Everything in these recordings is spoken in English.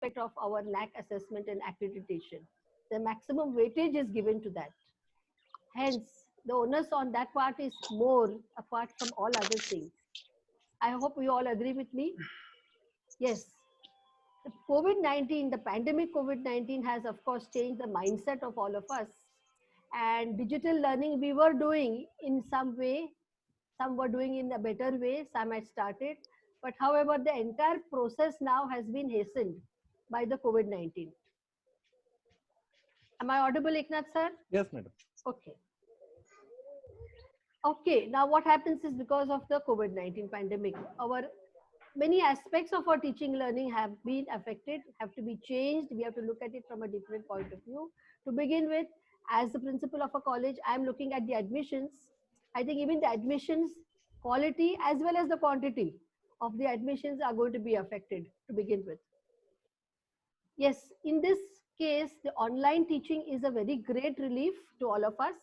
aspect of our NAC assessment and accreditation. The maximum weightage is given to that. Hence, the onus on that part is more apart from all other things. I hope you all agree with me. Yes. The COVID-19, the pandemic COVID-19 has of course changed the mindset of all of us. And digital learning we were doing in some way, some were doing in a better way, some had started. But however, the entire process now has been hastened by the COVID-19. Am I audible, Eknath sir? Yes, madam. Okay. Okay, now what happens is because of the COVID-19 pandemic, our many aspects of our teaching learning have been affected, have to be changed. We have to look at it from a different point of view. To begin with, as the principal of a college, I am looking at the admissions. I think even the admissions quality as well as the quantity of the admissions are going to be affected to begin with. Yes, in this case, the online teaching is a very great relief to all of us.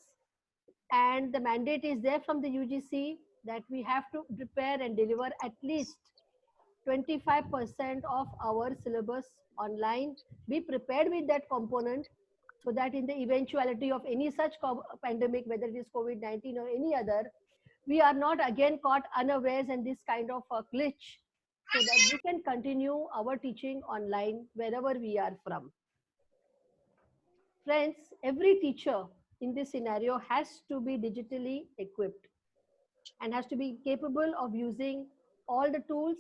And the mandate is there from the UGC that we have to prepare and deliver at least 25% of our syllabus online, be prepared with that component so that in the eventuality of any such pandemic, whether it is COVID-19 or any other, we are not again caught unawares in this kind of a glitch, so that we can continue our teaching online wherever we are from. Friends, every teacher in this scenario has to be digitally equipped and has to be capable of using all the tools,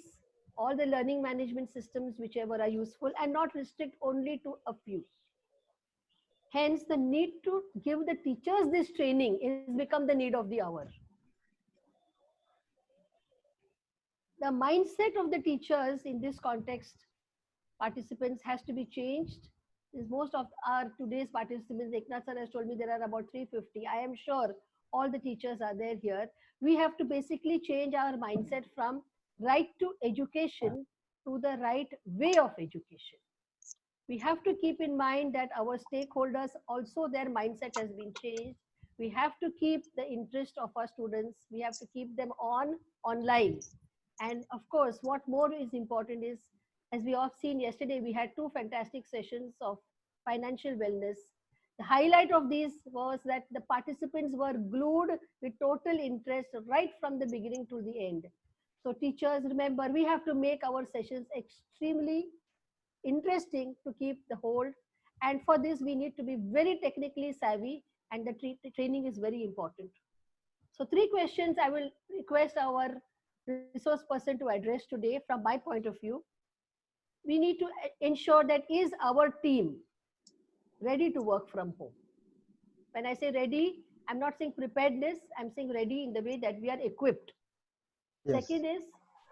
all the learning management systems, whichever are useful, and not restrict only to a few. Hence, the need to give the teachers this training is become the need of the hour. The mindset of the teachers in this context, participants, has to be changed. Most of our today's participants, Eknath sir has told me there are about 350. I am sure all the teachers are there here. We have to basically change our mindset from right to education to the right way of education. We have to keep in mind that our stakeholders also, their mindset has been changed. We have to keep the interest of our students. We have to keep them online. And of course, what more is important is, as we have seen yesterday, we had 2 fantastic sessions of financial wellness. The highlight of these was that the participants were glued with total interest right from the beginning to the end. So teachers, remember, we have to make our sessions extremely interesting to keep the hold. And for this, we need to be very technically savvy, and the training is very important. So 3 questions I will request our resource person to address today from my point of view. We need to ensure that is our team ready to work from home. When I say ready, I'm not saying preparedness, I'm saying ready in the way that we are equipped. Yes. Second is,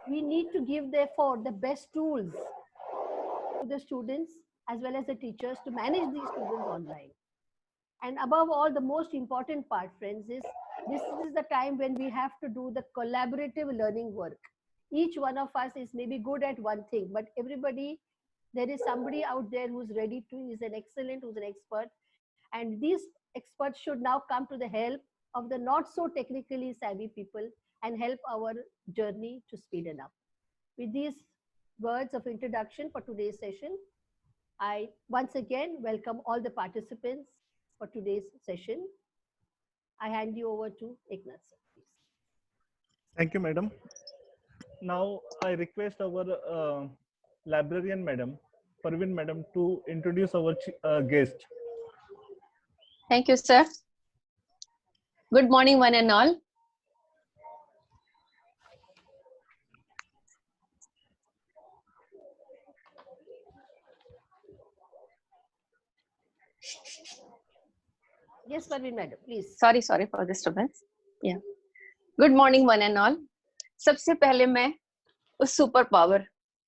we need to give therefore the best tools to the students as well as the teachers to manage these students online. And above all, the most important part, friends, is this is the time when we have to do the collaborative learning work. Each one of us is maybe good at one thing, but everybody, there is somebody out there who's ready to, is an excellent, who's an expert. And these experts should now come to the help of the not so technically savvy people and help our journey to speeden up. With these words of introduction for today's session, I once again welcome all the participants for today's session. I hand you over to Eknath sir, please. Thank you, madam. Now I request our librarian madam, Parveen madam, to introduce our guest. Thank you, sir. Good morning, one and all. Yes, Parveen madam, please. Sorry for disturbance. Yeah. Good morning, one and all. सबसे पहले मैं उस super power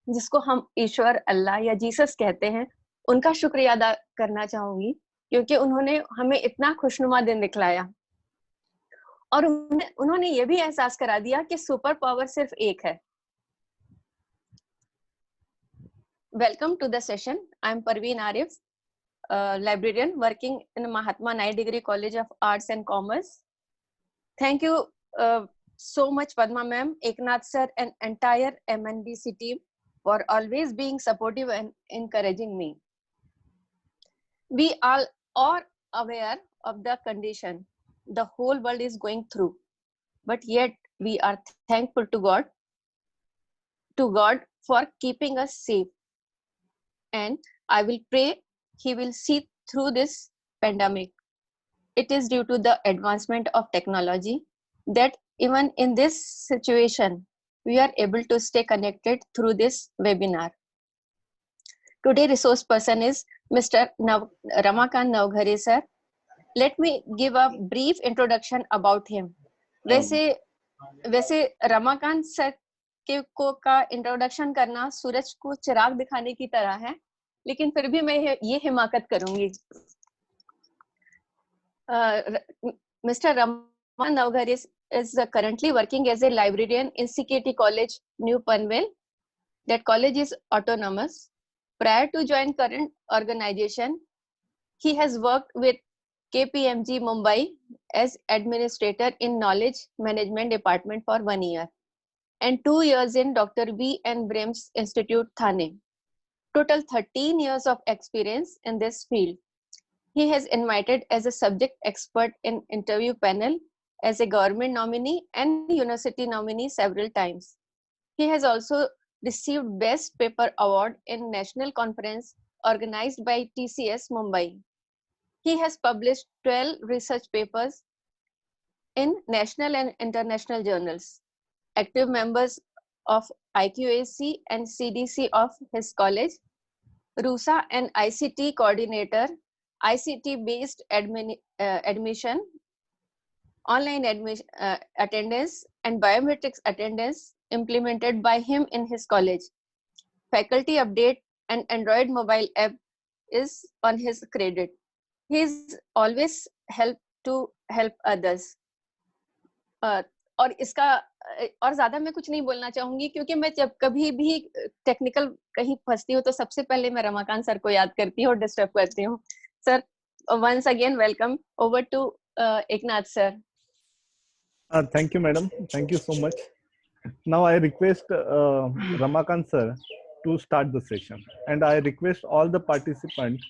जिसको हम ईश्वर, अल्लाह या Jesus कहते हैं, उनका शुक्रिया अदा करना चाहूंगी, क्योंकि उन्होंने हमें इतना खुशनुमा दिन दिखलाया और उन्होंने ये भी एहसास करा दिया कि सुपर पावर सिर्फ एक है. Welcome to the session. I am Parveen Arif, librarian working in Mahatma Nai Degree College of Arts and Commerce. Thank you so much, Padma ma'am, Eknath sir, and entire MNBC team for always being supportive and encouraging me. We all are aware of the condition the whole world is going through, but yet we are thankful to God for keeping us safe. And I will pray He will see through this pandemic. It is due to the advancement of technology that even in this situation, we are able to stay connected through this webinar. Today, resource person is Mr. Ramakant Navghare sir. Let me give a brief introduction about him. वैसे Ramakant sir के को का introduction करना सूरज को चिराग दिखाने की तरह है, लेकिन फिर भी मैं ये हिमाकत करूंगी. Mr. Ramakant Navghare is currently working as a librarian in CKT College, New Panvel. That college is autonomous. Prior to join current organization, he has worked with KPMG Mumbai as administrator in knowledge management department for 1 year and 2 years in Dr. B. N. Brems Institute, Thane. Total 13 years of experience in this field. He has invited as a subject expert in interview panel, as a government nominee and university nominee several times. He has also received Best Paper Award in National Conference organized by TCS Mumbai. He has published 12 research papers in national and international journals. Active members of IQAC and CDC of his college, RUSA and ICT coordinator, ICT-based admission, online attendance, and biometrics attendance implemented by him in his college. Faculty update and Android mobile app is on his credit. He is always help to help others. और इसका और ज्यादा मैं कुछ नहीं बोलना चाहूंगी, क्योंकि मैं जब कभी भी टेक्निकल कहीं फंसती हूँ तो सबसे पहले मैं रमाकांत सर को याद करती हूँ और डिस्टर्ब करती हूँ. Sir, once again welcome. Over to Eknath sir. Thank you, madam. Thank you so much. Now I request Ramakant sir to start the session, and I request all the participants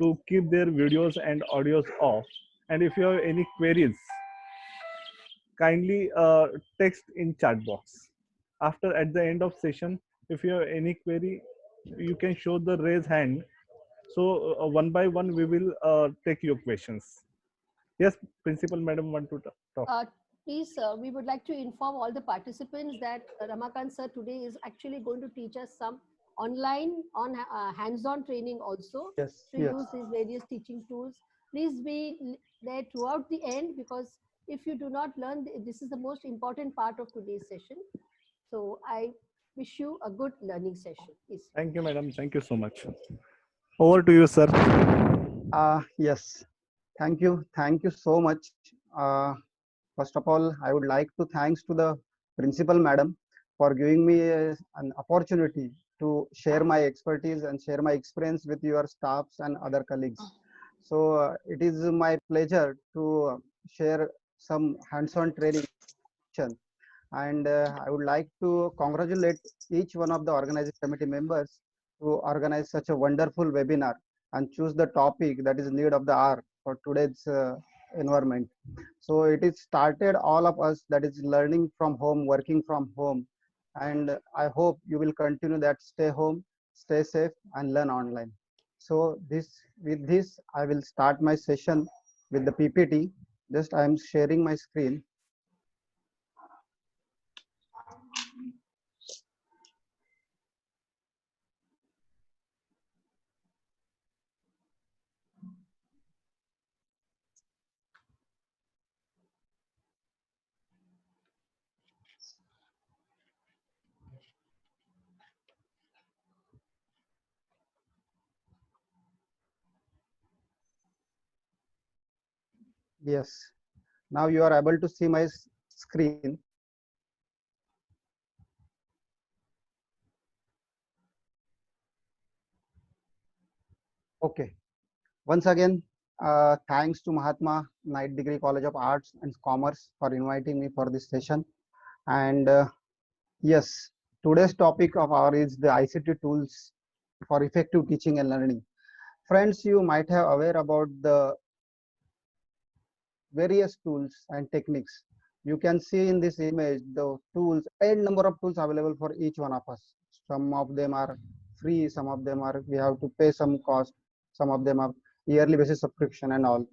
to keep their videos and audios off. And if you have any queries, kindly text in chat box. After, at the end of session, if you have any query, you can show the raise hand. So one by one, we will take your questions. Yes, Principal Madam want to talk. Please, we would like to inform all the participants that Ramakant sir today is actually going to teach us some online on hands-on training also to use these various teaching tools. Please be there throughout the end, because if you do not learn, this is the most important part of today's session. So I wish you a good learning session. Please. Thank you, madam. Thank you so much. Over to you, sir. Yes, thank you. Thank you so much. First of all, I would like to thanks to the principal madam for giving me an opportunity to share my expertise and share my experience with your staffs and other colleagues. So it is my pleasure to share some hands-on training. And I would like to congratulate each one of the organizing committee members to organize such a wonderful webinar and choose the topic that is need of the hour for today's environment. So it is started all of us, that is learning from home, working from home, and I hope you will continue that. Stay home, stay safe, and learn online. So with this I will start my session with the PPT. Just I am sharing my screen. Yes, now you are able to see my screen. Okay, once again, thanks to Mahatma Knight Degree College of Arts and Commerce for inviting me for this session. And yes, today's topic of our is the ICT tools for effective teaching and learning. Friends, you might have aware about the various tools and techniques. You can see in this image the tools, n number of tools available for each one of us. Some of them are free, some of them are we have to pay some cost, some of them are yearly basis subscription and all.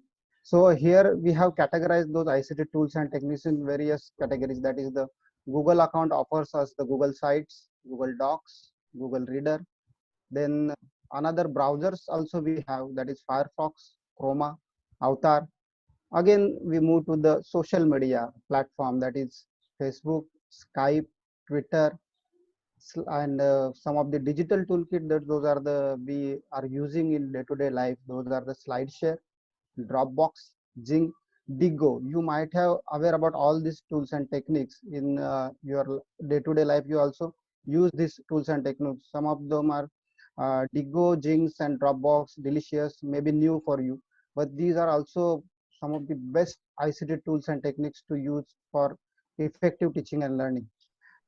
So here we have categorized those ICT tools and techniques in various categories. That is the Google account offers us the Google Sites, Google Docs, Google Reader. Then another browsers also we have, that is Firefox, Chroma, Avatar. Again, we move to the social media platform, that is Facebook, Skype, Twitter, and some of the digital toolkit that those are the we are using in day-to-day life. Those are the SlideShare, Dropbox, Zing, Digo. You might have aware about all these tools and techniques in your day-to-day life. You also use these tools and techniques. Some of them are Digo, Jinx, and Dropbox, delicious, maybe new for you, but these are also some of the best ICT tools and techniques to use for effective teaching and learning.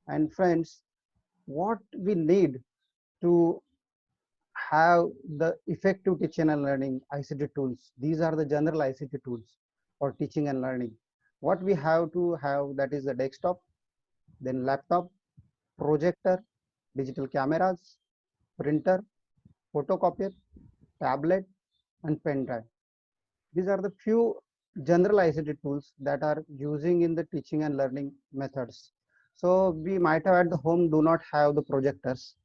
And friends, what we need to have the effective teaching and learning ICT tools. These are the general ICT tools for teaching and learning. What we have to have, that is the desktop, then laptop, projector, digital cameras, printer, photocopier, tablet, and pen drive. These are the few general ICT tools that are using in the teaching and learning methods. So we might have at the home do not have the projectors,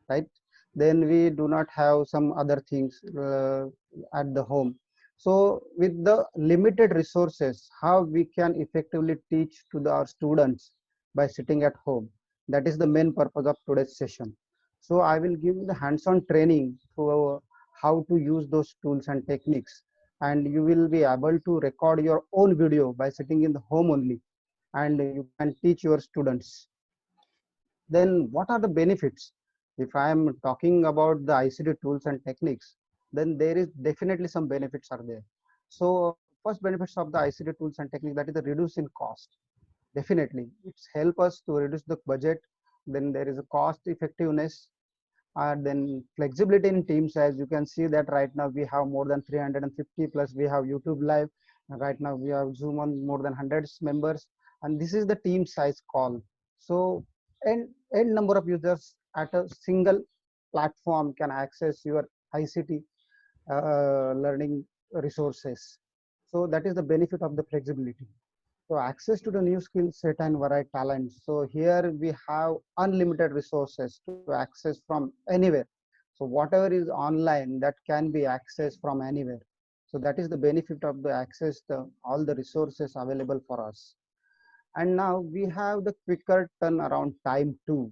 right? Then we do not have some other things at the home. So with the limited resources, how we can effectively teach to our students by sitting at home? That is the main purpose of today's session. So I will give you the hands-on training to how to use those tools and techniques, and you will be able to record your own video by sitting in the home only, and you can teach your students. Then what are the benefits? If I am talking about the ICT tools and techniques, then there is definitely some benefits are there. So first benefits of the ICT tools and techniques, that is the reduce in cost. Definitely it's help us to reduce the budget. Then there is a cost effectiveness, and then flexibility in teams. As you can see that right now we have more than 350 plus, we have YouTube live, and right now we have Zoom on more than hundreds members, and this is the team size call. So n number of users at a single platform can access your ICT learning resources. So that is the benefit of the flexibility. So access to the new skill set and varied talents. So here we have unlimited resources to access from anywhere. So whatever is online, that can be accessed from anywhere. So that is the benefit of the access to all the resources available for us. And now we have the quicker turnaround time too.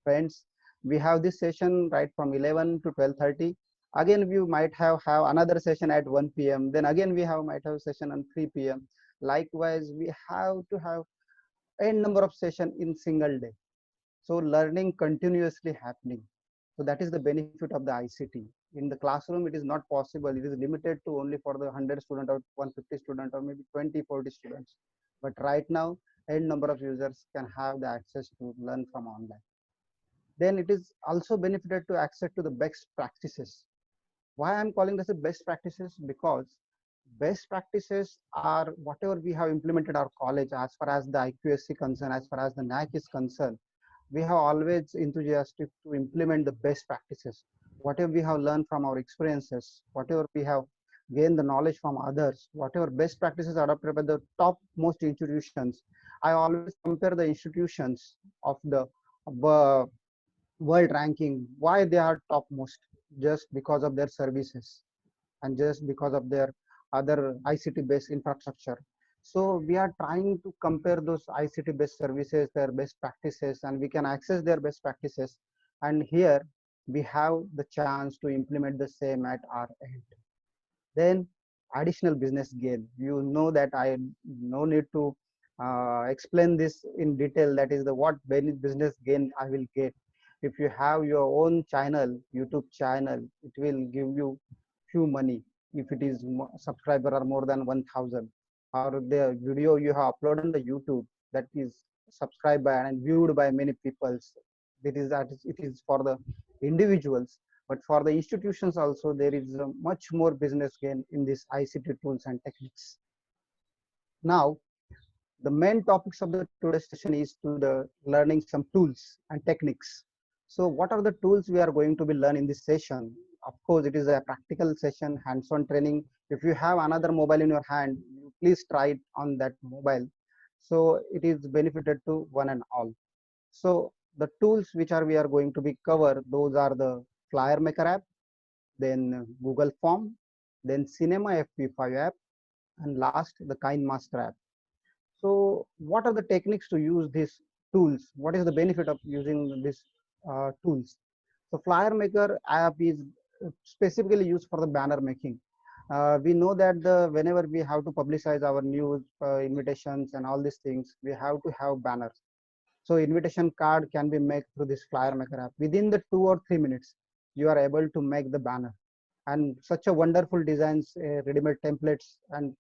Friends, we have this session right from 11 to 12:30. Again, we might have another session at 1 p.m. Then again, we might have a session on 3 p.m. Likewise, we have to have n number of session in single day. So learning continuously happening. So that is the benefit of the ICT. In the classroom, it is not possible. It is limited to only for the 100 student or 150 student or maybe 20, 40 students. But right now, n number of users can have the access to learn from online. Then it is also benefited to access to the best practices. Why I'm calling this a best practices? Because best practices are whatever we have implemented our college as far as the IQSC concern, as far as the NAC is concerned. We have always enthusiastic to implement the best practices. Whatever we have learned from our experiences, whatever we have gained the knowledge from others, whatever best practices adopted by the top most institutions. I always compare the institutions of the world ranking, why they are topmost, just because of their services and just because of their other ICT based infrastructure. So we are trying to compare those ICT based services, their best practices, and we can access their best practices. And here we have the chance to implement the same at our end. Then additional business gain. You know that I no need to explain this in detail. That is the what business gain I will get. If you have your own channel, YouTube channel, it will give you few money. If it is subscriber are more than 1,000, or the video you have uploaded on the YouTube, that is subscribed by and viewed by many people. It is for the individuals, but for the institutions also there is a much more business gain in this ICT tools and techniques. Now, the main topics of the today's session is to the learning some tools and techniques. So what are the tools we are going to be learn in this session? Of course, it is a practical session, hands-on training. If you have another mobile in your hand, please try it on that mobile. So it is benefited to one and all. So the tools which are we are going to be cover, those are the Flyer Maker app, then Google Form, then Cinema FP5 app, and last the KineMaster app. So what are the techniques to use these tools? What is the benefit of using these tools? So Flyer Maker app is specifically used for the banner making. We know that whenever we have to publicize our news, invitations and all these things, we have to have banners. So invitation card can be made through this Flyer Maker app. Within the 2 or 3 minutes, you are able to make the banner. And such a wonderful designs, ready-made templates and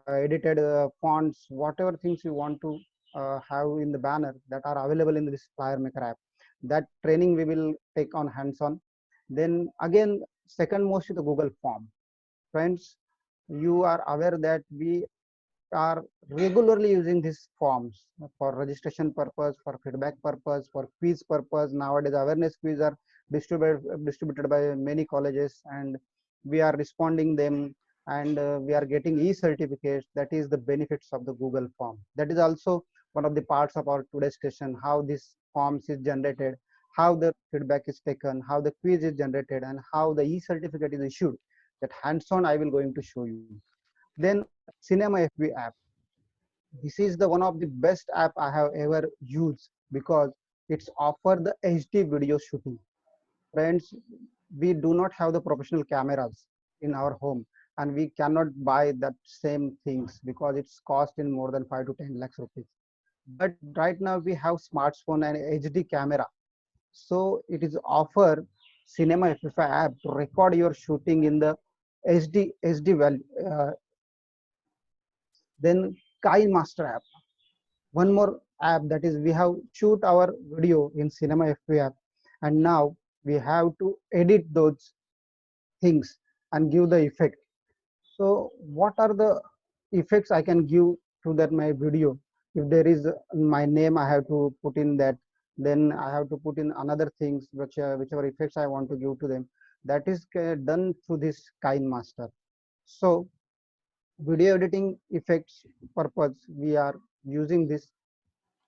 edited fonts, whatever things you want to have in the banner that are available in this Flyer Maker app. That training we will take on hands-on. Then again, second most is the Google Form. Friends, you are aware that we are regularly using these forms for registration purpose, for feedback purpose, for quiz purpose. Nowadays, awareness quiz are distributed by many colleges, and we are responding them, and we are getting e-certificates. That is the benefits of the Google Form. That is also one of the parts of our today's session, how this forms is generated, how the feedback is taken, how the quiz is generated, and how the e-certificate is issued. That hands-on I will going to show you. Then Cinema FB app. This is the one of the best app I have ever used because it's offer the HD video shooting. Friends, we do not have the professional cameras in our home, and we cannot buy that same things because it's cost in more than 5 to 10 lakhs rupees. But right now we have smartphone and HD camera. So it is offer Cinema FB app to record your shooting in the HD value. Then KineMaster app. One more app, that is we have shoot our video in Cinema FP app, and now we have to edit those things and give the effect. So what are the effects I can give to that my video? If there is my name, I have to put in that. Then I have to put in another things whichever effects I want to give to them. That is done through this KineMaster. So video editing effects purpose we are using this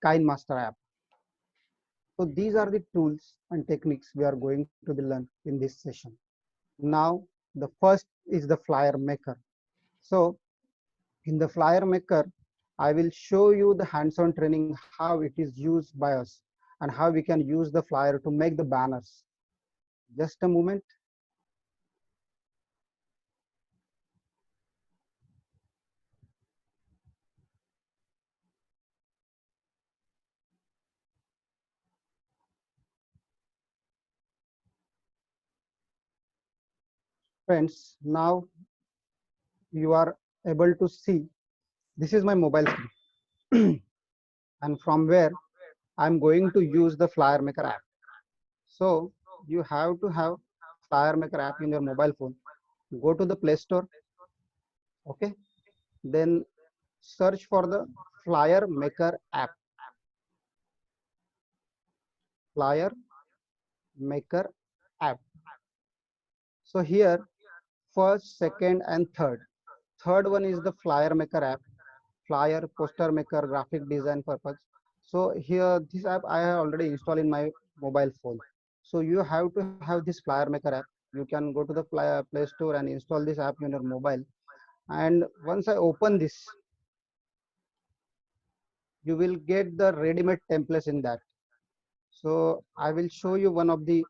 KineMaster app. So these are the tools and techniques we are going to be learn in this session. Now the first is the Flyer Maker. So in the Flyer Maker, I will show you the hands-on training how it is used by us and how we can use the flyer to make the banners. Just a moment. Friends, now you are able to see this is my mobile screen and from where I'm going to use the Flyer Maker app. So you have to have Flyer Maker app in your mobile phone. Go to the Play Store. Okay. Then search for the Flyer Maker app. Flyer Maker app. So here, first, second, and third. Third one is the Flyer Maker app. Flyer, poster maker, graphic design purpose. So here, this app I have already installed in my mobile phone. So you have to have this Flyer Maker app. You can go to the Play Store and install this app in your mobile. And once I open this, you will get the ready-made templates in that. So I will show you one of the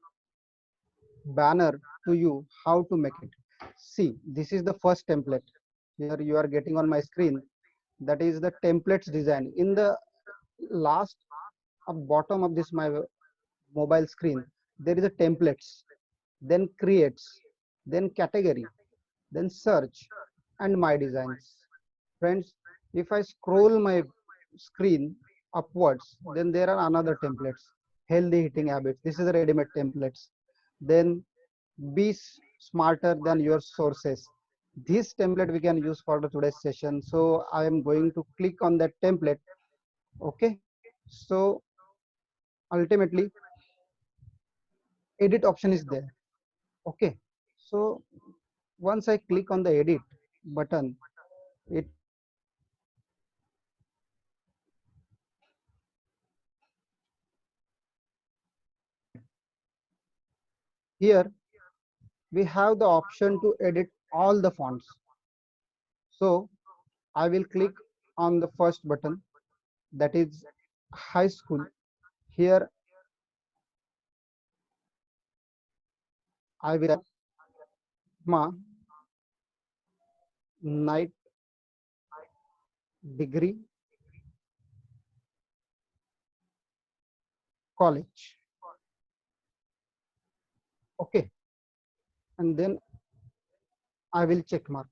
banner to you how to make it. See, this is the first template. Here you are getting on my screen. That is the templates design. In the last bottom of this my mobile screen, there is a templates, then creates, then category, then search, and my designs. Friends, if I scroll my screen, upwards, then there are another templates. Healthy eating habits. This is a ready-made templates. Then be smarter than your sources. This template we can use for the today's session. So I am going to click on that template. Okay. So ultimately, edit option is there. Okay. So once I click on the edit button, it here we have the option to edit all the fonts. So I will click on the first button, that is high school. Here I will ma night degree college. Okay, and then I will check mark.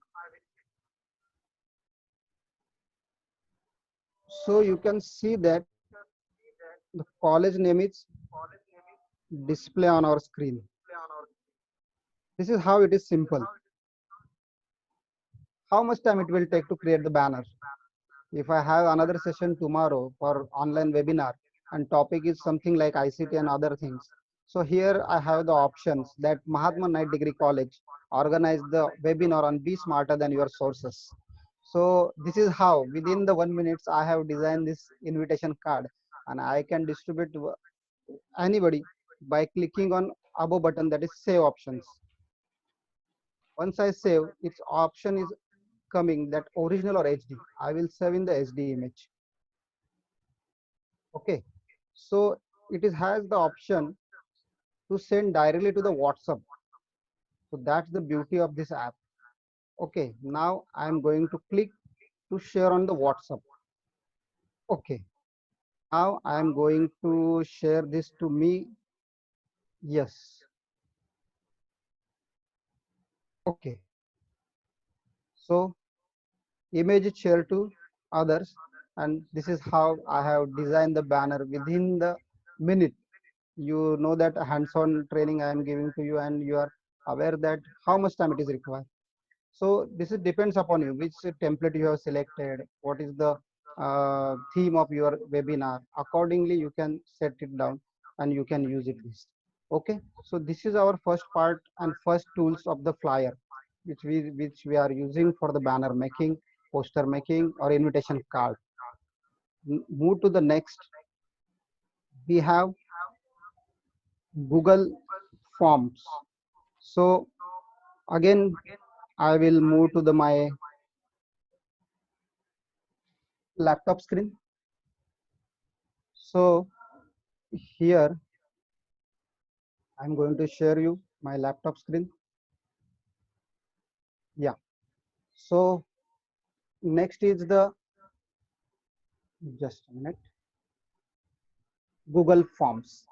So you can see that the college name is display on our screen. This is how it is simple. How much time it will take to create the banner? If I have another session tomorrow for online webinar and topic is something like ICT and other things. So here I have the options that Mahatma Night Degree College organize the webinar on be smarter than your sources. So this is how within the 1 minute I have designed this invitation card, and I can distribute to anybody by clicking on above button, that is save options. Once I save, its option is coming that original or HD. I will save in the HD image. Okay, so it is has the option to send directly to the WhatsApp. So that's the beauty of this app. Okay, now I'm going to click to share on the WhatsApp. Okay, now I'm going to share this to me. Yes. Okay, so image is shared to others, and this is how I have designed the banner within the minute. You know that hands-on training I am giving to you, and you are aware that how much time it is required. So this is depends upon you, which template you have selected, what is the theme of your webinar. Accordingly, you can set it down and you can use it this. Okay, so this is our first part and first tools of the flyer, which we are using for the banner making, poster making, or invitation card. Move to the next. We have Google Forms. So again, I will move to the my laptop screen. So here I'm going to share you my laptop screen. Yeah. So next is the, just a minute, Google Forms.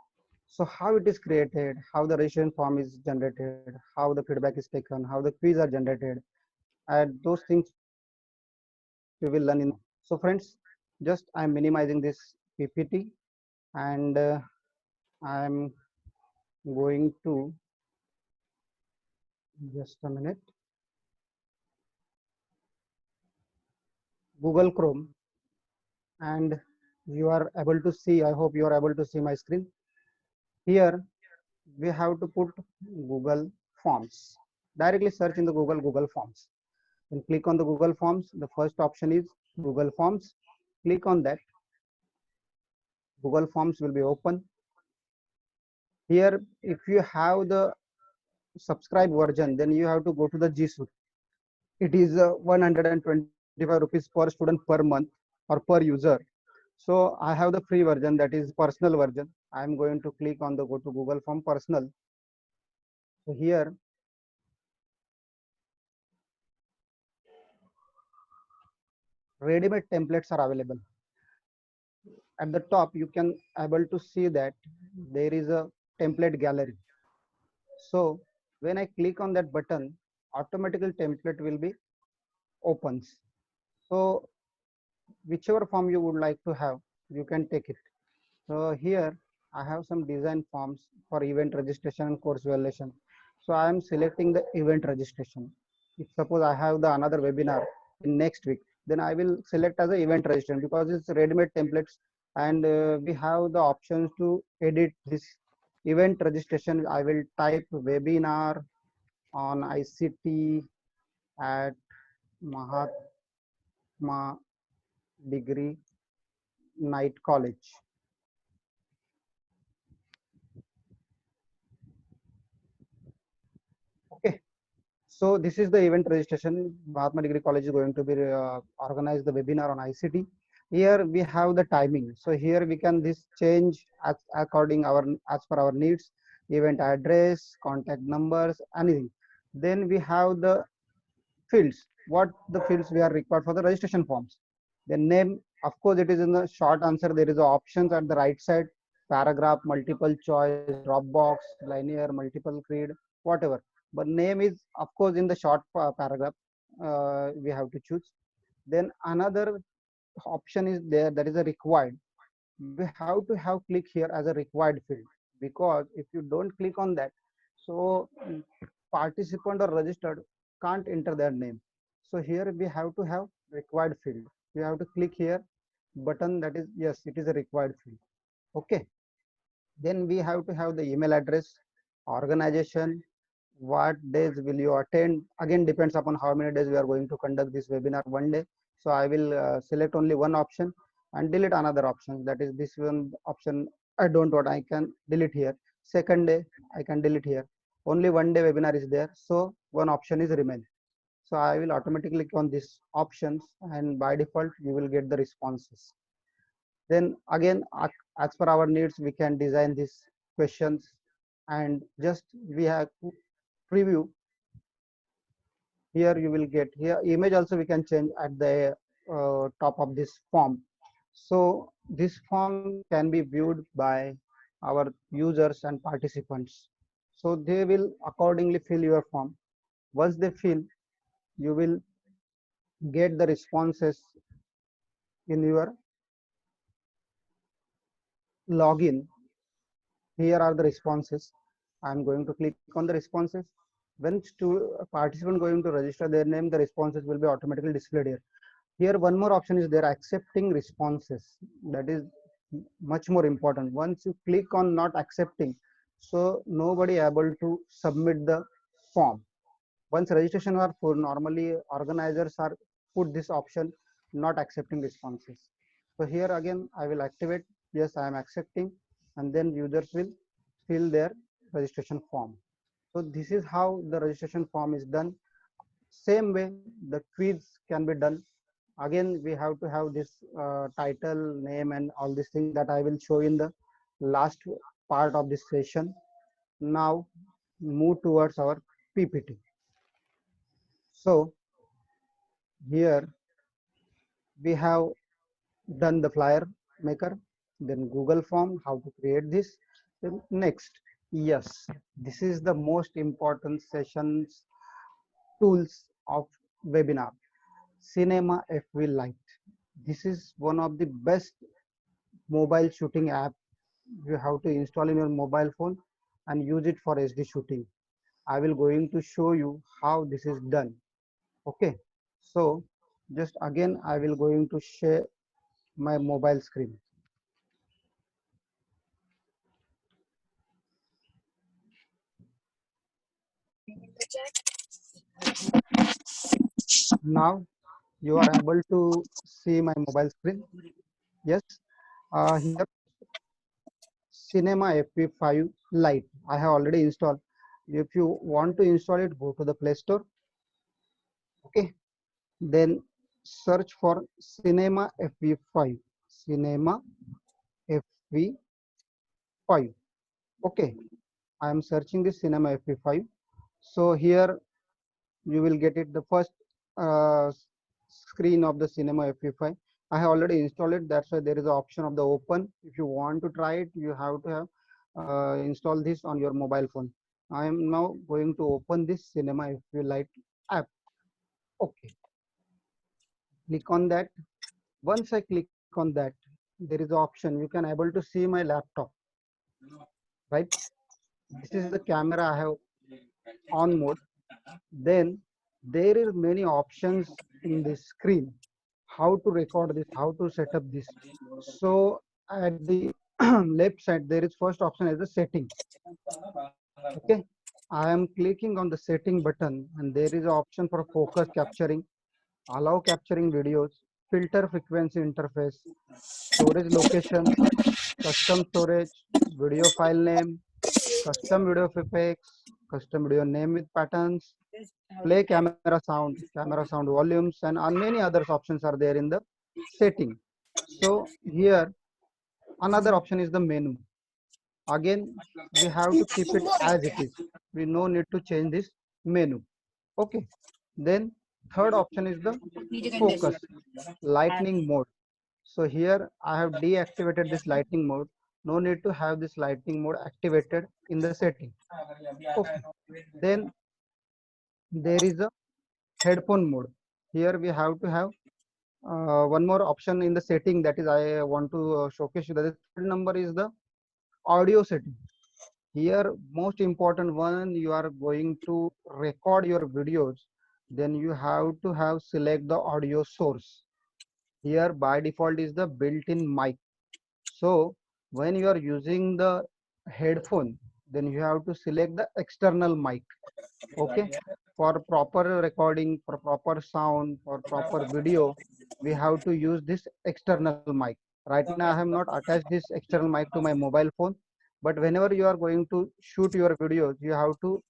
So how it is created, how the registration form is generated, how the feedback is taken, how the quiz are generated, and those things we will learn in. So friends, just I'm minimizing this PPT, and I'm going to, just a minute, Google Chrome, and you are able to see, I hope you are able to see my screen. Here we have to put Google Forms. Directly search in the Google Forms. Then click on the Google Forms. The first option is Google Forms. Click on that. Google Forms will be open. Here, if you have the subscribe version, then you have to go to the G Suite. It is 125 rupees per student per month or per user. So I have the free version, that is personal version. I am going to click on the go to Google Form personal. So here ready-made templates are available. At the top you can able to see that there is a template gallery. So when I click on that button, automatically template will be opens. So whichever form you would like to have, you can take it. So here I have some design forms for event registration and course evaluation. So I am selecting the event registration. If suppose I have the another webinar in next week, then I will select as a event registration because it's ready-made templates, and we have the options to edit this event registration. I will type webinar on ICT at Mahatma Degree Night College. Okay. So this is the event registration. Mahatma Degree College is going to be organize the webinar on ICT. Here we have the timing. So here we can this change as per our needs, event address, contact numbers, anything. Then we have the fields. What the fields we are required for the registration forms. The name, of course, it is in the short answer. There is options at the right side, paragraph, multiple choice, Dropbox, linear, multiple grid, whatever. But name is, of course, in the short paragraph. We have to choose. Then another option is there, that is a required. We have to have click here as a required field, because if you don't click on that, so participant or registered can't enter their name. So here we have to have required field. We have to click here button, that is yes, it is a required field. Okay. Then we have to have the email address, organization, what days will you attend. Again depends upon how many days we are going to conduct this webinar. One day. So I will select only one option and delete another option. That is this one option I don't want, I can delete here. Second day I can delete here. Only one day webinar is there, so one option is remain. So I will automatically click on these options, and by default you will get the responses. Then again, as per our needs, we can design these questions, and just we have to preview. Here you will get here image also we can change at the top of this form. So this form can be viewed by our users and participants. So they will accordingly fill your form. Once they fill, you will get the responses in your login. Here are the responses. I'm going to click on the responses. When a participant going to register their name, the responses will be automatically displayed here. Here one more option is there, accepting responses. That is much more important. Once you click on not accepting, so nobody able to submit the form. Once registration are full, normally organizers are put this option, not accepting responses. So here again I will activate, yes I am accepting, and then users will fill their registration form. So this is how the registration form is done. Same way the quiz can be done. Again we have to have this title, name, and all these things that I will show in the last part of this session. Now move towards our PPT. So here we have done the flyer maker, then Google form, how to create this. Then next, yes, this is the most important sessions tools of webinar, Cinema FV Lite. This is one of the best mobile shooting app. You have to install in your mobile phone and use it for SD shooting. I will going to show you how this is done. Okay, so just again I will going to share my mobile screen. Now you are able to see my mobile screen. Yes, here Cinema FP5 Lite I have already installed. If you want to install it, go to the Play Store. Okay, then search for Cinema FP5. Cinema FP5. Okay, I am searching this Cinema FP5. So here you will get it, the first screen of the Cinema FP5. I have already installed it. That's why there is an option of the open. If you want to try it, you have to have install this on your mobile phone. I am now going to open this Cinema FP Lite app. Okay, click on that. Once I click on that, there is option, you can able to see my laptop, right? This is the camera I have on mode. Then there is many options in this screen, how to record this, how to set up this. So at the left side, there is first option as the setting. Okay, I am clicking on the setting button, and there is an option for focus capturing, allow capturing videos, filter frequency interface, storage location, custom storage, video file name, custom video effects, custom video name with patterns, play camera sound volumes, and many other options are there in the setting. So here another option is the menu. Again, we have to keep it as it is. We no need to change this menu. Okay. Then third option is the focus, lightning mode. So here I have deactivated this lightning mode. No need to have this lightning mode activated in the setting. Okay. Then there is a headphone mode. Here we have to have one more option in the setting, that is I want to showcase you. That is third number is the audio setting. Here most important one, you are going to record your videos, then you have to have select the audio source. Here by default is the built-in mic. So when you are using the headphone, then you have to select the external mic. Okay, for proper recording, for proper sound, for proper video, we have to use this external mic. Right now I have not attached this external mic to my mobile phone, but whenever you are going to shoot your videos, you have to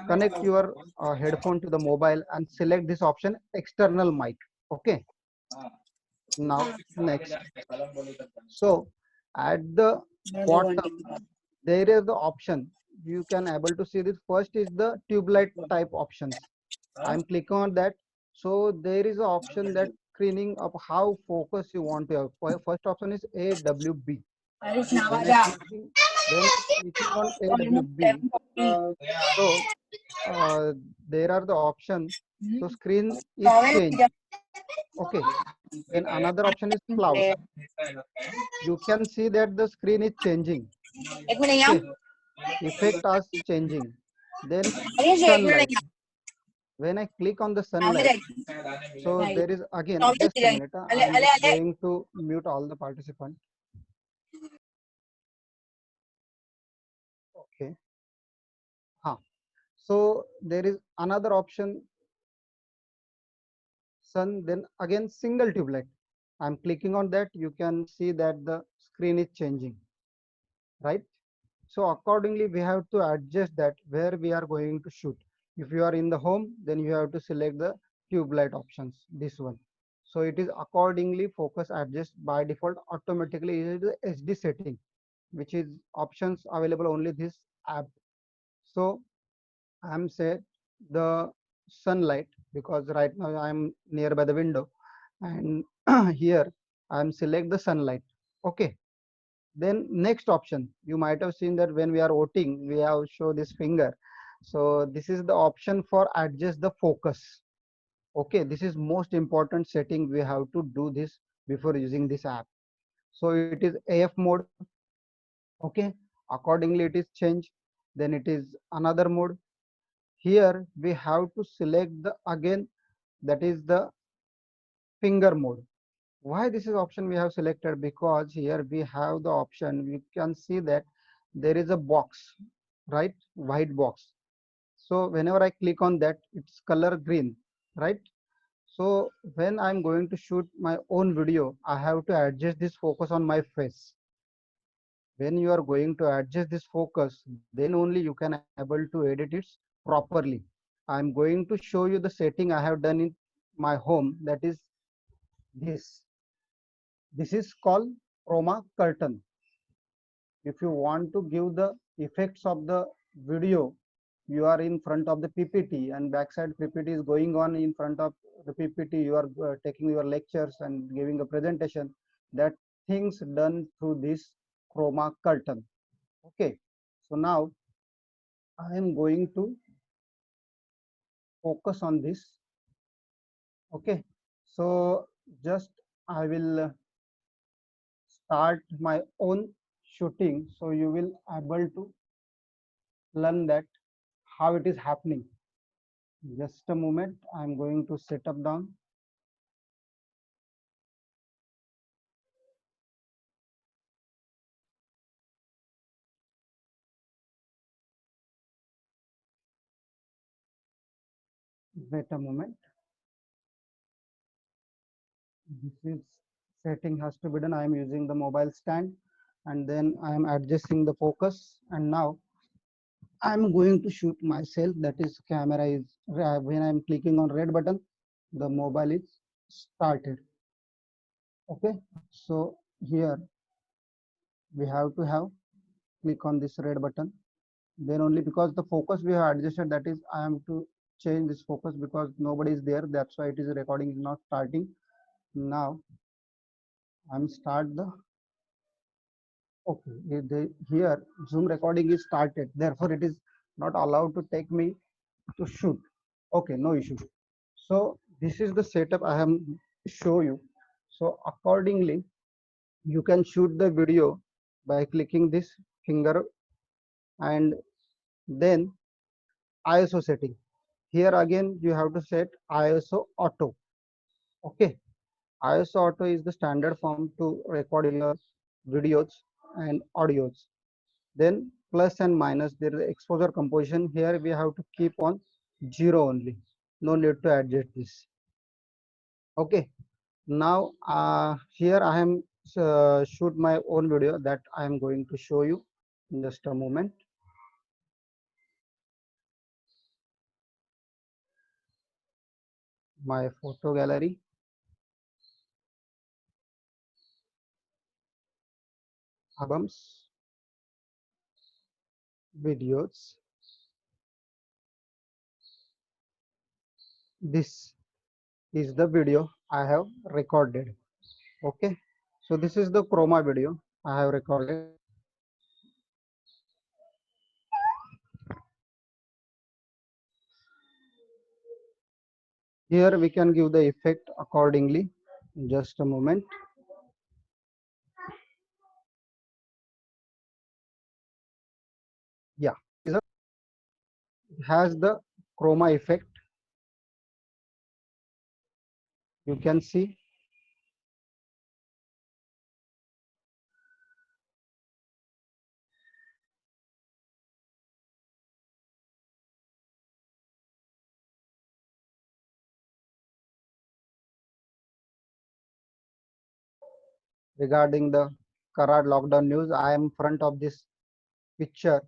connect your headphone to the mobile and select this option external mic. Okay, now next. So at the bottom there is the option, you can able to see this. First is the tube light type options. I'm clicking on that. So there is an option that screening of how focus you want to have. First option is AWB. When I clicking on AWB, so there are the option. So screen is changed. Okay. Then another option is cloud. You can see that the screen is changing. Okay. Effect are changing. Then sunlight. When I click on the sunlight, so there is again, just a minute, I'm going to mute all the participants. Okay. So there is another option, sun, then again single tube light. I'm clicking on that, you can see that the screen is changing, right? So accordingly we have to adjust that where we are going to shoot. If you are in the home, then you have to select the tube light options, this one. So it is accordingly focus adjust by default automatically. It is the HD setting, which is options available only this app. So I'm say the sunlight, because right now I'm nearby the window, and here I'm select the sunlight. Okay. Then next option, you might have seen that when we are voting, we have show this finger. So this is the option for adjust the focus. Okay, this is most important setting. We have to do this before using this app. So it is AF mode. Okay, accordingly it is changed. Then it is another mode. Here we have to select the again, that is the finger mode. Why this is option we have selected? Because here we have the option, we can see that there is a box, right? White box. So whenever I click on that, it's color green, right? So when I'm going to shoot my own video, I have to adjust this focus on my face. When you are going to adjust this focus, then only you can able to edit it properly. I'm going to show you the setting I have done in my home, that is this. This is called chroma curtain. If you want to give the effects of the video, you are in front of the PPT and backside PPT is going on in front of the PPT. You are taking your lectures and giving a presentation. That things done through this chroma curtain. Okay. So now I am going to focus on this. Okay. So just I will start my own shooting, so you will able to learn that how it is happening. Just a moment, I'm going to set up down. Wait a moment. This is setting has to be done. I am using the mobile stand, and then I am adjusting the focus, and now I'm going to shoot myself. That is, camera is when I'm clicking on red button, the mobile is started. Okay, so here we have to have click on this red button. Then only, because the focus we have adjusted, that is, I am to change this focus because nobody is there. That's why it is recording is not starting. Now I'm start the okay. Here Zoom recording is started. Therefore, it is not allowed to take me to shoot. Okay, no issue. So this is the setup I have show you. So accordingly, you can shoot the video by clicking this finger, and then ISO setting. Here again, you have to set ISO auto. Okay, ISO auto is the standard form to record your videos and audios. Then plus and minus, there is exposure composition. Here we have to keep on 0 only. No need to adjust this. Okay, now here I am shoot my own video that I am going to show you in just a moment. My photo gallery. Albums, videos. This is the video I have recorded. Okay, so this is the chroma video I have recorded. Here we can give the effect accordingly. Just a moment. Yeah, it has the chroma effect. You can see regarding the Karad lockdown news. I am front of this picture,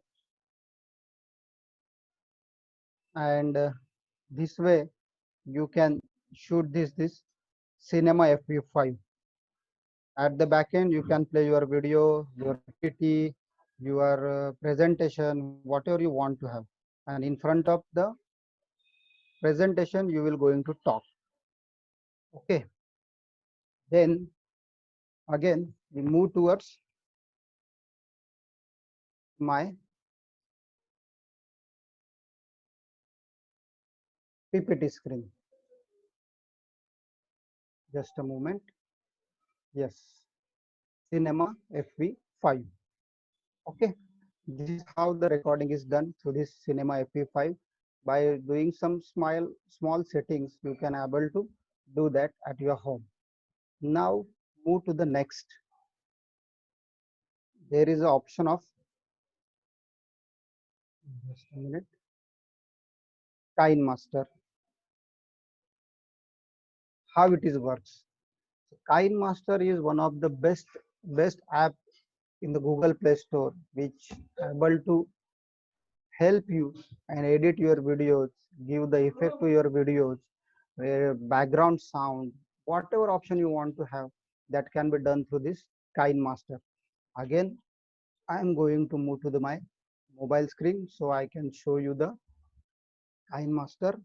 and this way you can shoot this cinema FV5. At the back end, you can play your video, your PPT, your presentation, whatever you want to have. And in front of the presentation, you will going to talk. Okay. Then again, we move towards my PPT screen. Just a moment. Yes, Cinema FV5. Okay, this is how the recording is done through this Cinema FV5. By doing some small settings, you can able to do that at your home. Now move to the next. There is an option of, just a minute, KineMaster. How it is works. So KineMaster is one of the best app in the Google Play Store, which able to help you and edit your videos, give the effect to your videos, background sound, whatever option you want to have, that can be done through this KineMaster. Again, I am going to move to my mobile screen so I can show you the KineMaster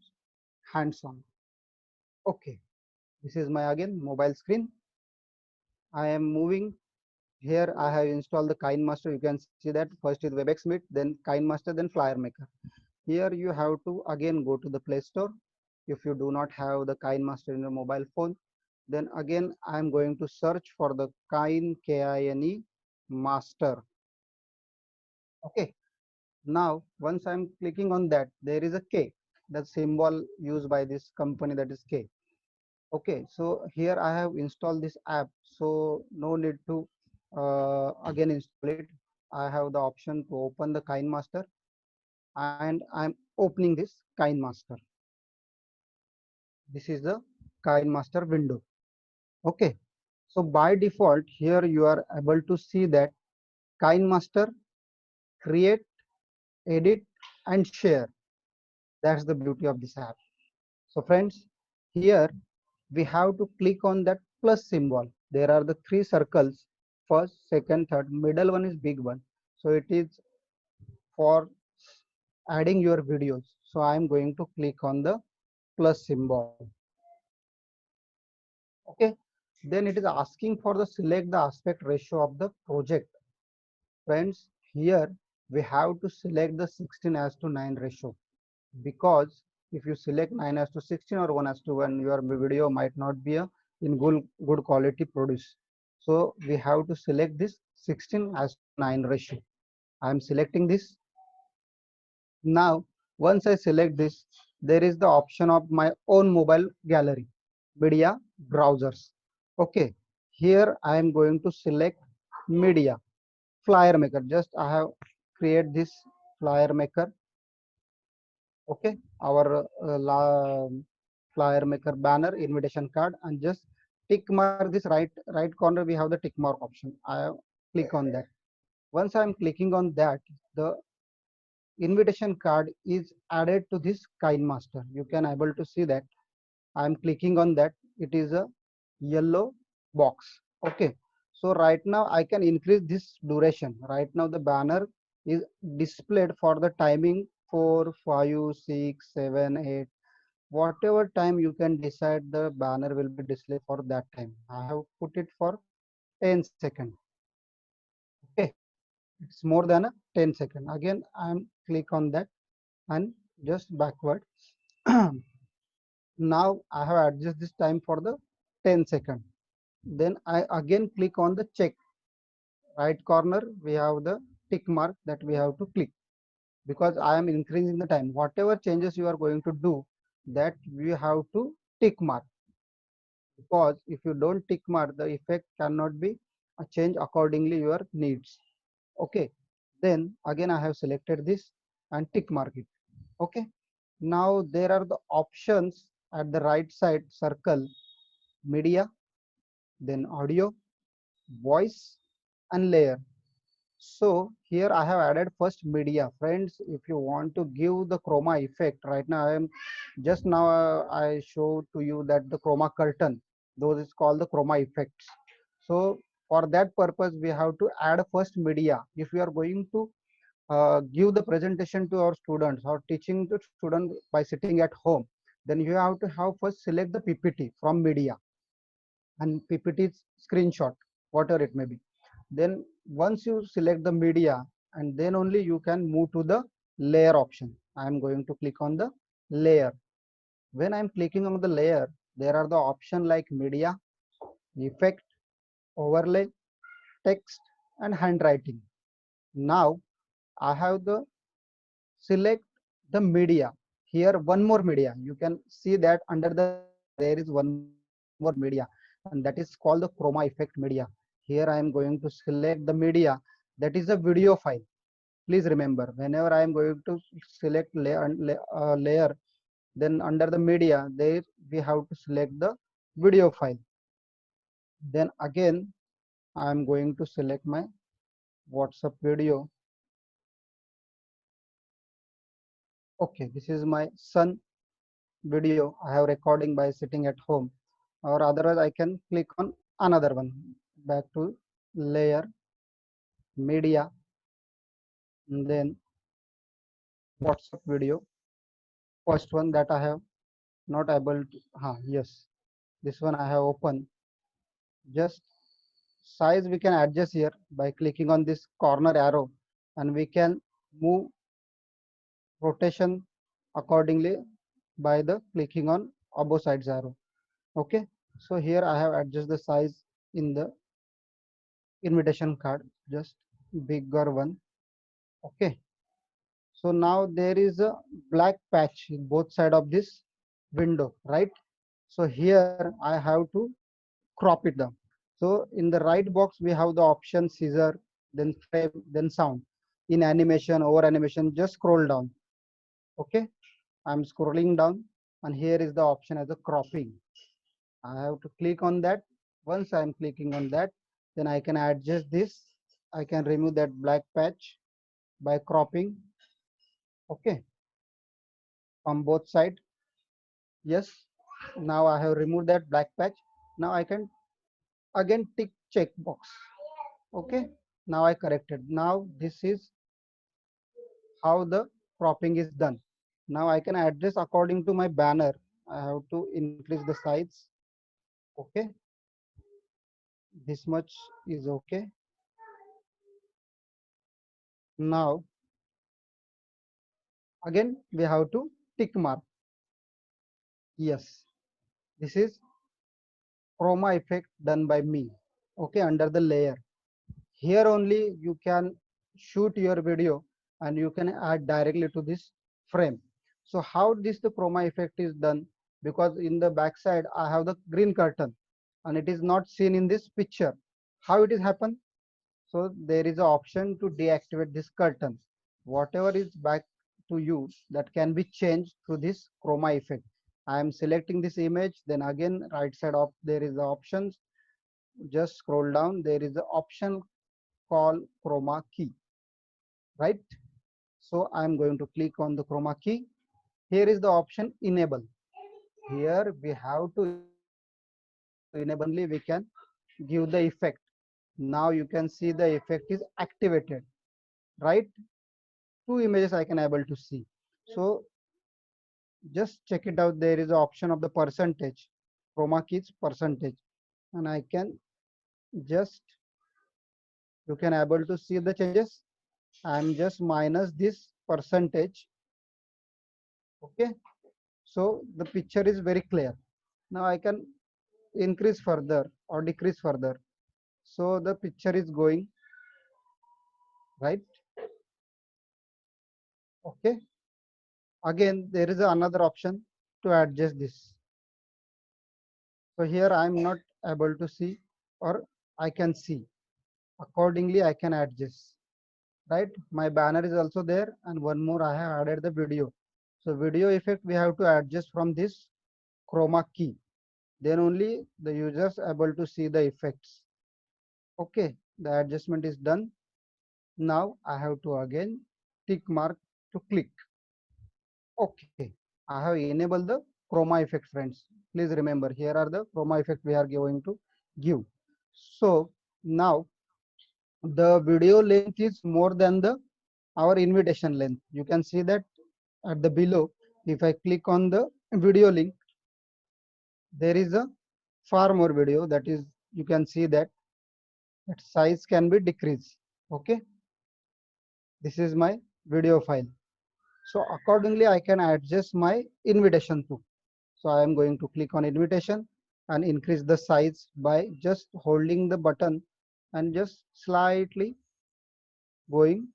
hands-on. Okay, this is my again mobile screen. I am moving. Here I have installed the KineMaster. You can see that first is WebEx Meet, then KineMaster, then FlyerMaker. Here you have to again go to the Play Store. If you do not have the KineMaster in your mobile phone, Then again, I am going to search for the Kine, Kine master. Okay. Now, once I'm clicking on that, there is a K, the symbol used by this company, that is K. Okay, so here I have installed this app, so no need to again install it. I have the option to open the KineMaster, and I'm opening this KineMaster. This is the KineMaster window. Okay, so by default here you are able to see that KineMaster create, edit, and share. That's the beauty of this app. So friends, here we have to click on that plus symbol. There are the three circles, first, second, third, middle one is big one. So it is for adding your videos. So I am going to click on the plus symbol. Okay. Then it is asking for the select the aspect ratio of the project. Friends, here we have to select the 16:9 ratio, because if you select 9:16 or 1:1, your video might not be in good quality produce. So we have to select this 16:9 ratio. I am selecting this. Now, once I select this, there is the option of my own mobile gallery, media browsers. Okay, here I am going to select media, flyer maker. Just I have create this flyer maker. Okay, our flyer maker banner invitation card, and just tick mark this right corner. We have the tick mark option. I click on that. Once I am clicking on that, the invitation card is added to this KineMaster. You can able to see that I am clicking on that. It is a yellow box. Okay, so right now I can increase this duration. Right now the banner is displayed for the timing 4, 5, 6, 7, 8. Whatever time you can decide, the banner will be displayed for that time. I have put it for 10 seconds. Okay, it's more than a 10 second. Again, I'm click on that and just backward. Now I have adjusted this time for the 10 second. Then I again click on the check. Right corner, we have the tick mark that we have to click, because I am increasing the time. Whatever changes you are going to do, that we have to tick mark, because if you don't tick mark, the effect cannot be changed accordingly your needs. Okay, then again I have selected this and tick mark it. Okay, now there are the options at the right side circle: media, then audio, voice, and layer. So here I have added first media. Friends, if you want to give the chroma effect, right now I am just now I show to you that the chroma curtain, those is called the chroma effects. So for that purpose we have to add first media. If we are going to give the presentation to our students or teaching the student by sitting at home, then you have to have first select the PPT from media and PPT screenshot, whatever it may be. Then once you select the media, and then only you can move to the layer option. I am going to click on the layer. When I am clicking on the layer, there are the option like media, effect, overlay, text, and handwriting. Now I have the select the media. Here one more media. You can see that under the media there is one more media, and that is called the chroma effect media. Here I am going to select the media, that is a video file. Please remember, whenever I am going to select layer, then under the media there we have to select the video file. Then again I am going to select my WhatsApp video. Okay, this is my son video I have recording by sitting at home, or otherwise I can click on another one. Back to layer, media, and then WhatsApp video. First one that I have not able to, yes, this one I have opened. Just size we can adjust here by clicking on this corner arrow, and we can move rotation accordingly by the clicking on above sides arrow. Okay, So here I have adjusted the size in the invitation card, just bigger one. Okay. So now there is a black patch in both side of this window, right? So here I have to crop it down. So in the right box, we have the option scissor, then frame, then sound. In animation, over animation, just scroll down. Okay. I'm scrolling down and here is the option as a cropping. I have to click on that. Once I'm clicking on that, then I can adjust this. I can remove that black patch by cropping. Okay. On both sides. Yes. Now I have removed that black patch. Now I can again tick checkbox. Okay. Now I corrected. Now this is how the cropping is done. Now I can adjust according to my banner. I have to increase the size. Okay. This much is okay. Now again we have to tick mark. Yes. This is chroma effect done by me. Okay. Under the layer. Here only you can shoot your video and you can add directly to this frame. So how this the chroma effect is done, because in the backside I have the green curtain and it is not seen in this picture. How it is happen? So there is an option to deactivate this curtain. Whatever is back to you, that can be changed through this chroma effect. I am selecting this image, then again right side of there is the options. Just scroll down, there is the option called chroma key, right? So I'm going to click on the chroma key. Here is the option enable. Here we have to enable, only we can give the effect. Now you can see the effect is activated, right? Two images I can able to see. So just check it out. There is an option of the percentage, chroma keys percentage, and I can just, you can able to see the changes. I'm just minus this percentage. Okay. So the picture is very clear. Now I can increase further or decrease further. So the picture is going right. Okay. Again, there is another option to adjust this. So here I am not able to see, or I can see. Accordingly, I can adjust. Right. My banner is also there, and one more I have added the video. So video effect we have to adjust from this chroma key. Then only the users able to see the effects. Okay, the adjustment is done. Now I have to again tick mark to click. Okay, I have enabled the chroma effect, friends. Please remember, here are the chroma effect we are going to give. So now the video length is more than the our invitation length. You can see that at the below. If I click on the video link, there is a far more video, that is, you can see that size can be decreased. Okay, this is my video file. So accordingly I can adjust my invitation too. So I am going to click on invitation and increase the size by just holding the button and just slightly going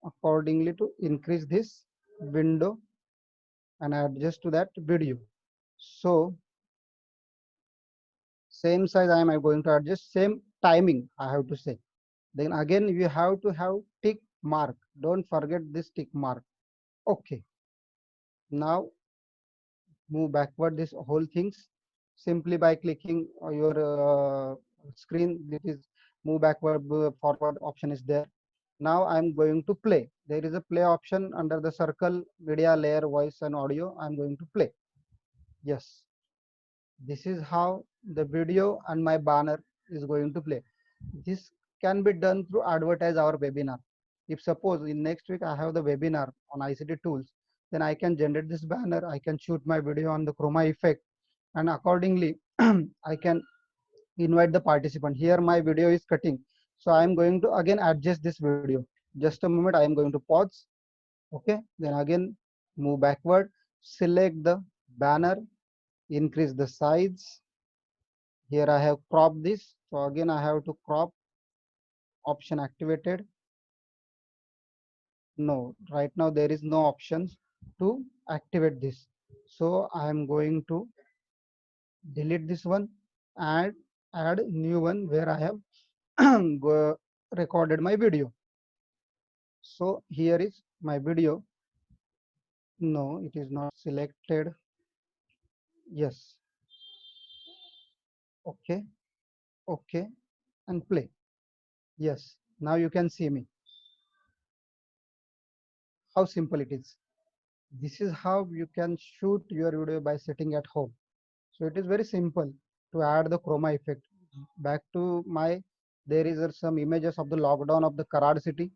accordingly to increase this window and adjust to that video. So same size I am going to adjust, same timing I have to say. Then again you have to have tick mark. Don't forget this tick mark. Okay. Now move backward this whole things simply by clicking your screen. This is move backward, forward option is there. Now I'm going to play. There is a play option under the circle, media layer, voice and audio. I'm going to play. Yes, this is how the video and my banner is going to play. This can be done through advertise our webinar. If suppose in next week I have the webinar on ICT tools, then I can generate this banner, I can shoot my video on the chroma effect, and accordingly I can invite the participant. Here my video is cutting, so I am going to again adjust this video. Just a moment, I am going to pause. Okay, then again move backward, select the banner, increase the size, Here I have cropped this. So again, I have to crop, option activated. No, right now there is no options to activate this. So I am going to delete this one and add new one where I have recorded my video. So here is my video. No, it is not selected. Yes. Okay. Okay. And play. Yes. Now you can see me. How simple it is. This is how you can shoot your video by sitting at home. So it is very simple to add the chroma effect. Back to my, there is some images of the lockdown of the Karad city,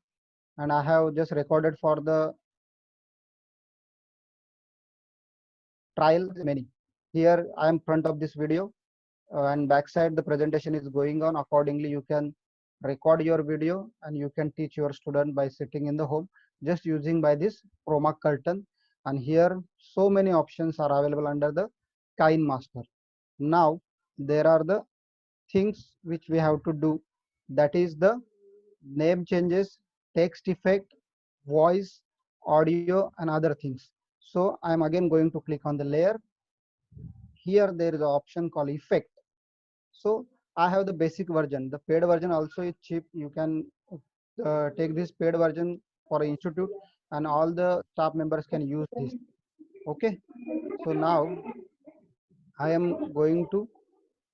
and I have just recorded for the trial many. Here I am front of this video, and backside the presentation is going on. Accordingly, you can record your video and you can teach your student by sitting in the home just using by this chroma curtain. And here so many options are available under the KineMaster. Now there are the things which we have to do, that is the name changes, text effect, voice, audio and other things. So I am again going to click on the layer. Here there is an option called effect. So I have the basic version. The paid version also is cheap. You can take this paid version for institute and all the staff members can use this. Okay. So now I am going to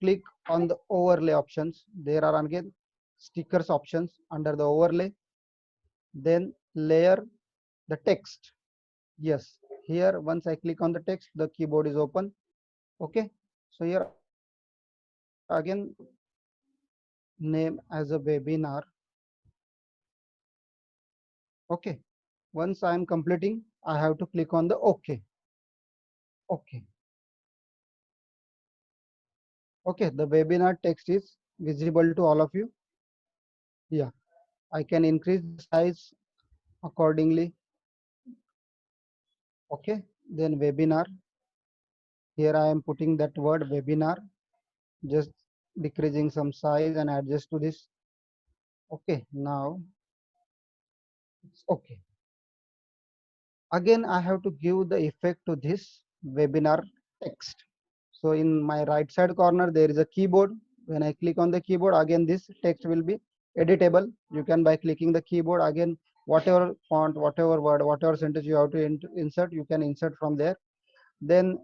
click on the overlay options. There are again stickers options under the overlay. Then layer, the text. Yes. Here once I click on the text, the keyboard is open. Okay. So here again name as a webinar. Okay. Once I am completing, I have to click on the OK. Okay. Okay. The webinar text is visible to all of you. Yeah. I can increase the size accordingly. Okay. Then webinar. Here I am putting that word webinar. Just decreasing some size and adjust to this. Okay. Now it's okay. Again, I have to give the effect to this webinar text. So in my right side corner, there is a keyboard. When I click on the keyboard, again, this text will be editable. You can, by clicking the keyboard, again, whatever font, whatever word, whatever sentence you have to insert, you can insert from there. Then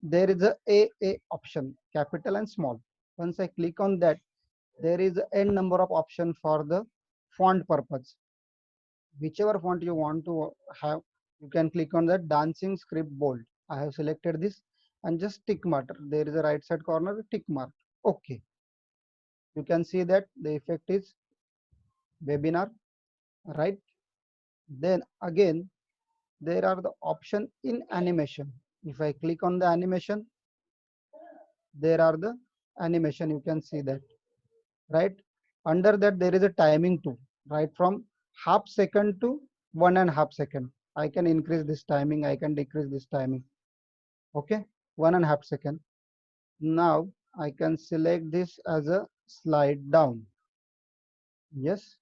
there is a option, capital and small. Once I click on that, there is n number of options for the font purpose. Whichever font you want to have, you can click on that dancing script bold. I have selected this and just tick mark. There is a right side corner tick mark. Okay. You can see that the effect is webinar, right? Then again, there are the option in animation. If I click on the animation, there are the animation. You can see that, right? Under that, there is a timing too, right? From half second to 1.5 second. I can increase this timing. I can decrease this timing. Okay, 1.5 second. Now I can select this as a slide down. Yes,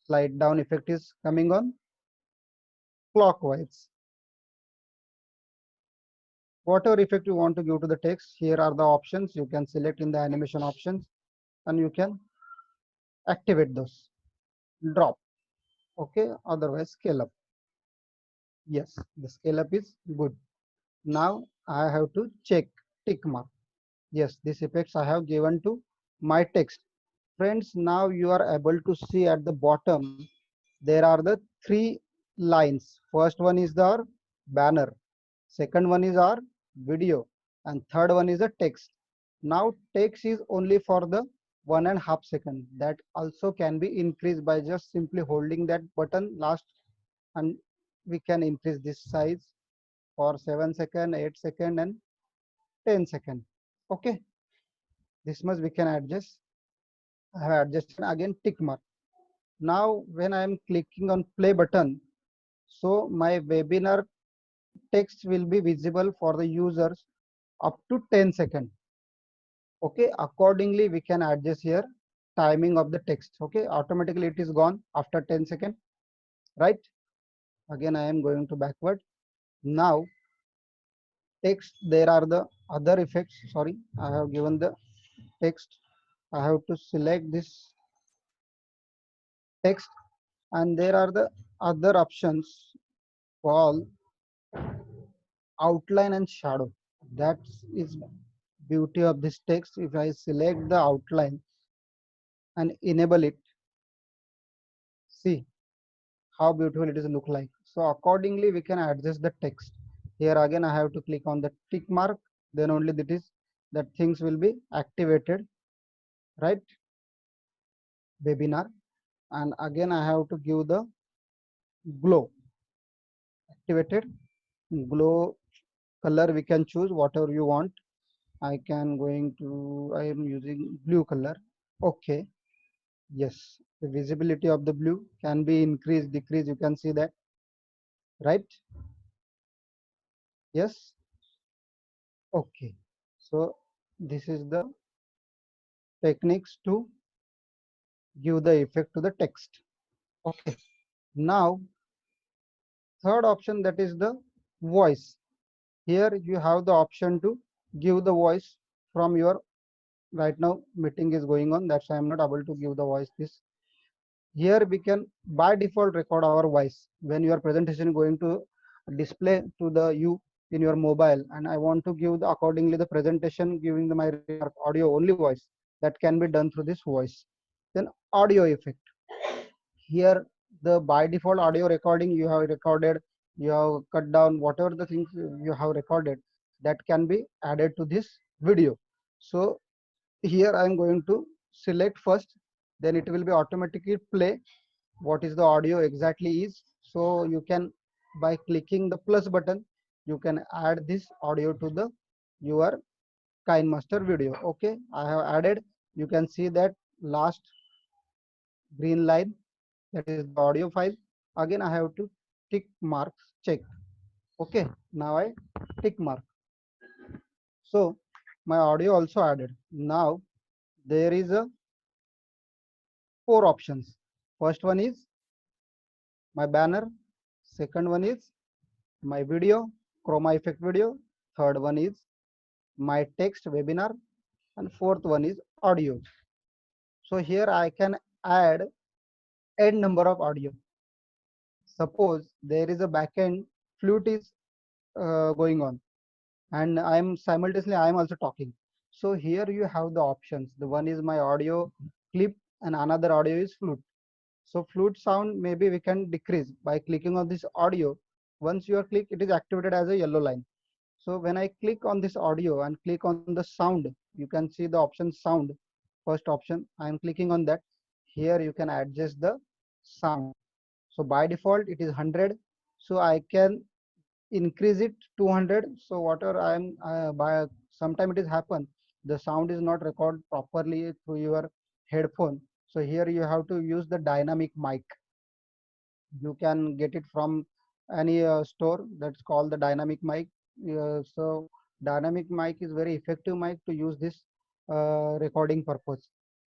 slide down effect is coming on clockwise. Whatever effect you want to give to the text, here are the options. You can select in the animation options and you can activate those. Drop. Okay, otherwise scale up. Yes, the scale up is good. Now I have to check tick mark. Yes, these effects I have given to my text. Friends, now you are able to see at the bottom, there are the three lines. First one is the banner. Second one is our video. And third one is the text. Now text is only for the 1.5 second. That also can be increased by just simply holding that button last, and we can increase this size for 7 second, 8 second and 10 second. Okay. This much we can adjust. I have adjusted again tick mark. Now when I am clicking on play button, so my webinar text will be visible for the users up to 10 seconds. Okay, accordingly we can adjust here timing of the text. Okay, automatically it is gone after 10 seconds, right? Again I am going to backward. Now text, there are the other effects. Sorry, I have given the text. I have to select this text, and there are the other options called outline and shadow. That is beauty of this text. If I select the outline and enable it, see how beautiful it is look like. So accordingly we can adjust the text. Here again I have to click on the tick mark, then only that things will be activated, right? Webinar. And again I have to give the glow, activated glow color. We can choose whatever you want. I am using blue color. Okay, yes, the visibility of the blue can be increased, decreased, you can see that, right? Yes. Okay, so this is the techniques to give the effect to the text. Okay, now third option, that is the voice. Here you have the option to give the voice from your, right now meeting is going on, that's why I'm not able to give the voice this. Here we can by default record our voice when your presentation going to display to the you in your mobile, and I want to give the accordingly the presentation giving the my audio only voice, that can be done through this voice. Then audio effect. Here the by default audio recording you have recorded, you have cut down whatever the things you have recorded, that can be added to this video. So here I am going to select first, then it will be automatically play what is the audio exactly is. So you can, by clicking the plus button, you can add this audio to the your KineMaster video. Okay, I have added. You can see that last green line, that is the audio file. Again I have to tick marks check. Okay, now I tick mark. So my audio also added. Now there is a four options. First one is my banner, second one is my video, chroma effect video, third one is my text webinar, and fourth one is audio. So here I can add n number of audio. Suppose there is a backend flute is going on, and I'm simultaneously I am also talking. So here you have the options. The one is my audio clip and another audio is flute. So flute sound maybe we can decrease by clicking on this audio. Once you are click, it is activated as a yellow line. So when I click on this audio and click on the sound, you can see the option sound. First option, I am clicking on that. Here you can adjust the sound. So by default it is 100. So I can increase it 200. So whatever I am by sometime it is happen, the sound is not recorded properly through your headphone. So here you have to use the dynamic mic. You can get it from any store, that's called the dynamic mic. So dynamic mic is very effective mic to use this recording purpose.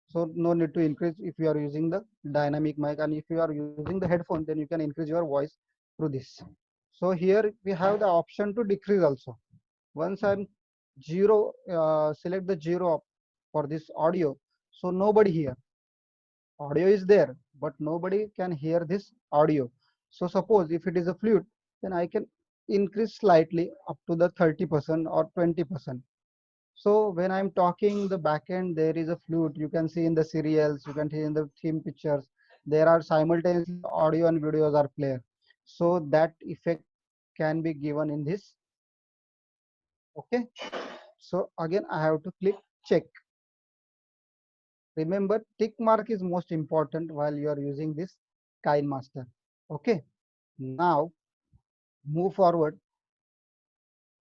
So no need to increase if you are using the dynamic mic, and if you are using the headphone, then you can increase your voice through this. So here we have the option to decrease also. Once I'm zero, select the zero for this audio. So nobody here, audio is there, but nobody can hear this audio. So suppose if it is a flute, then I can increase slightly up to the 30% or 20%. So when I'm talking the backend, there is a flute. You can see in the serials, you can see in the theme pictures, there are simultaneously audio and videos are played. So that effect can be given in this. Okay. So again, I have to click check. Remember, tick mark is most important while you are using this KineMaster. Okay. Now move forward.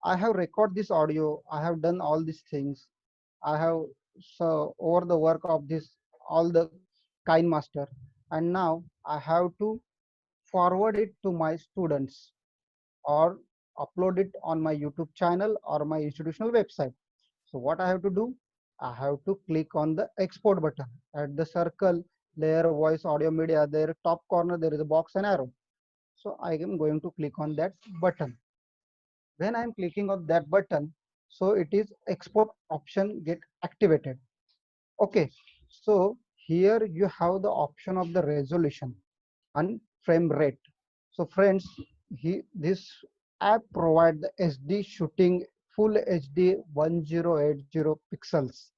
I have recorded this audio. I have done all these things. I have, so over the work of this all the KineMaster, and now I have to forward it to my students or upload it on my YouTube channel or my institutional website. So what I have to do, I have to click on the export button. At the circle, layer, voice, audio, media, there top corner, there is a box and arrow. So I am going to click on that button. When I'm clicking on that button, so it is export option get activated. Okay, so here you have the option of the resolution and frame rate. So friends, this app provide the SD shooting full HD 1080 pixels.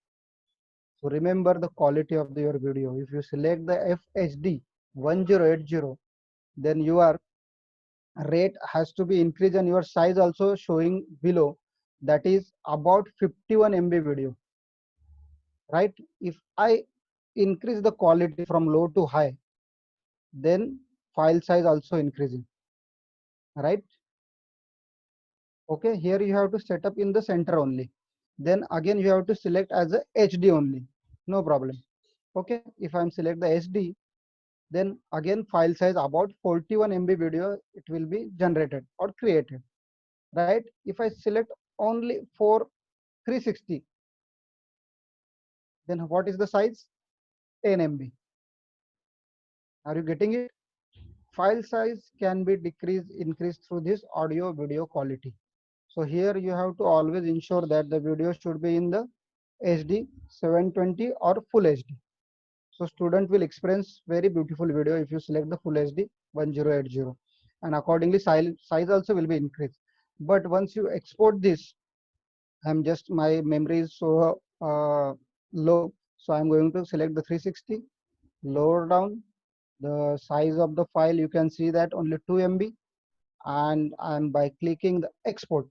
So remember the quality of your video. If you select the FHD 1080, then your rate has to be increased and your size also showing below, that is about 51 MB video, right? If I increase the quality from low to high, then file size also increasing, right? Okay, here you have to set up in the center only. Then again you have to select as a HD only, no problem. Okay, if I'm select the HD, then again file size about 41 MB video it will be generated or created, right? If I select only for 360, then what is the size? 10 MB. Are you getting it? File size can be decreased, increased through this audio video quality. So here you have to always ensure that the video should be in the HD 720 or full HD. So student will experience very beautiful video if you select the full HD 1080, and accordingly size also will be increased. But once you export this, my memory is so low, so I'm going to select the 360, lower down the size of the file. You can see that only 2 MB, and by clicking the export,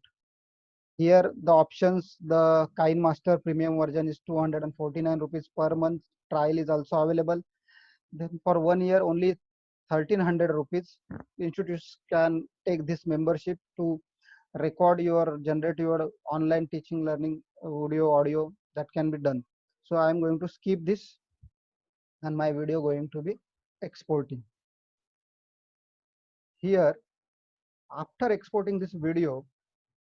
here the options, the KineMaster premium version is 249 rupees per month. Trial is also available. Then for 1 year only 1300 rupees. Institutes can take this membership to generate your online teaching learning video audio, that can be done. So I'm going to skip this, and my video going to be exporting. Here, after exporting this video,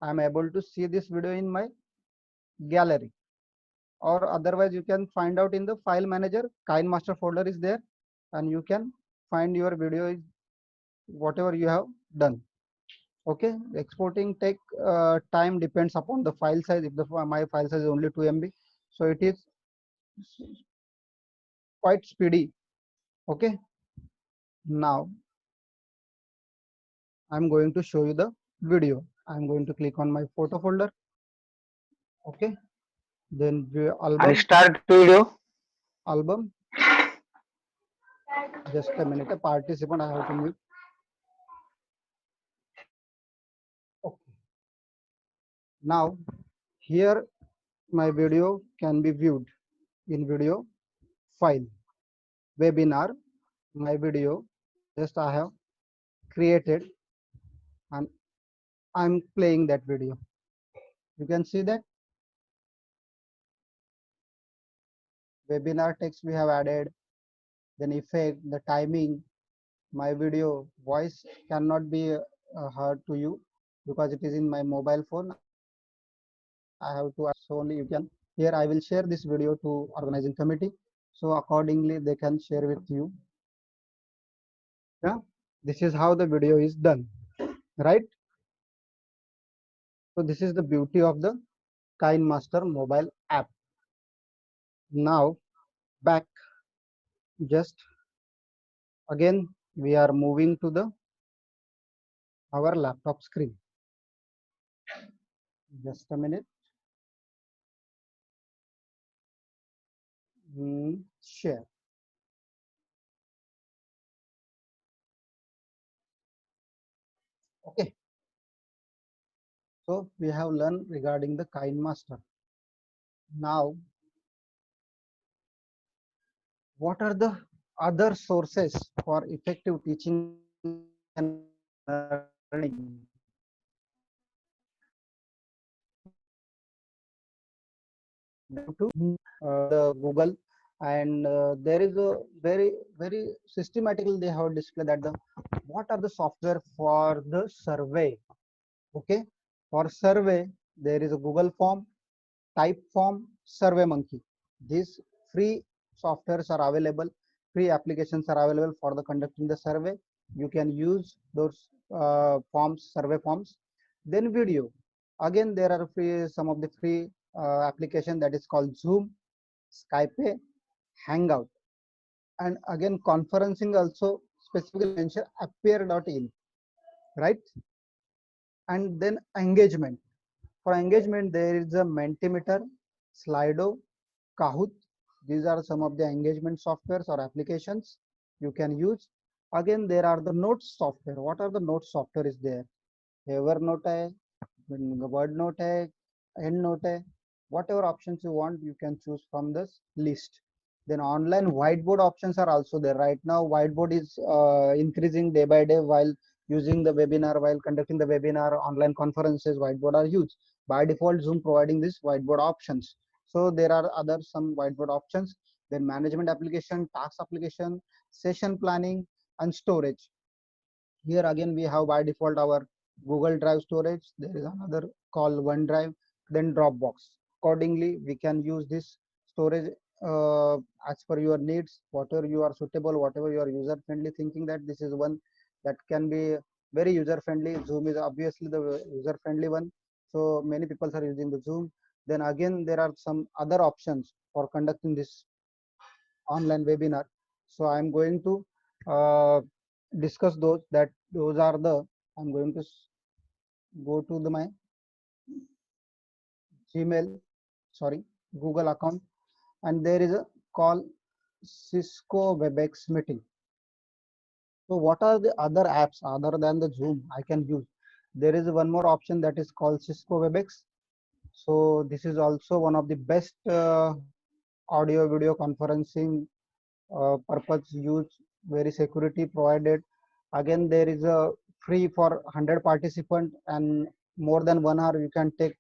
I'm able to see this video in my gallery, or otherwise you can find out in the file manager. KineMaster folder is there, and you can find your video, whatever you have done. Okay, exporting take time depends upon the file size. If my file size is only 2 MB, so it is quite speedy. Okay, now I'm going to show you the video. I'm going to click on my photo folder. Okay, then And start video. album. Just a minute, a participant I have to mute. Okay. Now here my video can be viewed in video file, webinar, my video. Just I have created, and I'm playing that video. You can see that webinar text we have added, then effect, the timing. My video voice cannot be heard to you because it is in my mobile phone. I have to, so only you can. Here I will share this video to organizing committee, so accordingly they can share with you. Yeah, this is how the video is done, right? So this is the beauty of the KineMaster mobile app. Now back, just again we are moving to the our laptop screen. Just a minute. Share. Okay. So we have learned regarding the KineMaster. Now, what are the other sources for effective teaching and learning? To the Google, and there is a very systematically they have displayed that the what are the software for the survey. Okay, for survey there is a Google form, type form, SurveyMonkey. These free softwares are available, free applications are available for the conducting the survey. You can use those forms, survey forms. Then video. Again, there are free, some of the free application that is called Zoom, Skype, Hangout, and again conferencing also specifically mentioned Appear.in, right? And then engagement. For engagement, there is a Mentimeter, Slido, Kahoot. These are some of the engagement softwares or applications you can use. Again, there are the notes software. What are the notes software is there? Evernote hai, WordNote hai, EndNote hai. Whatever options you want, you can choose from this list. Then online whiteboard options are also there. Right now, whiteboard is increasing day by day while using the webinar, while conducting the webinar, online conferences, whiteboard are used. By default, Zoom providing this whiteboard options. So there are other some whiteboard options. Then management application, task application, session planning, and storage. Here again, we have by default our Google Drive storage. There is another called OneDrive, then Dropbox. Accordingly, we can use this storage as per your needs, whatever you are suitable, whatever you are user friendly, thinking that this is one that can be very user friendly. Zoom is obviously the user friendly one. So many people are using the Zoom. Then again, there are some other options for conducting this online webinar. So I'm going to discuss those. Those are the, I'm going to go to my Gmail, sorry, Google account, and there is a call Cisco WebEx meeting. So what are the other apps other than the Zoom I can use? There is one more option that is called Cisco WebEx. So this is also one of the best audio video conferencing purpose use, very security provided. Again, there is a free for 100 participant, and more than 1 hour you can take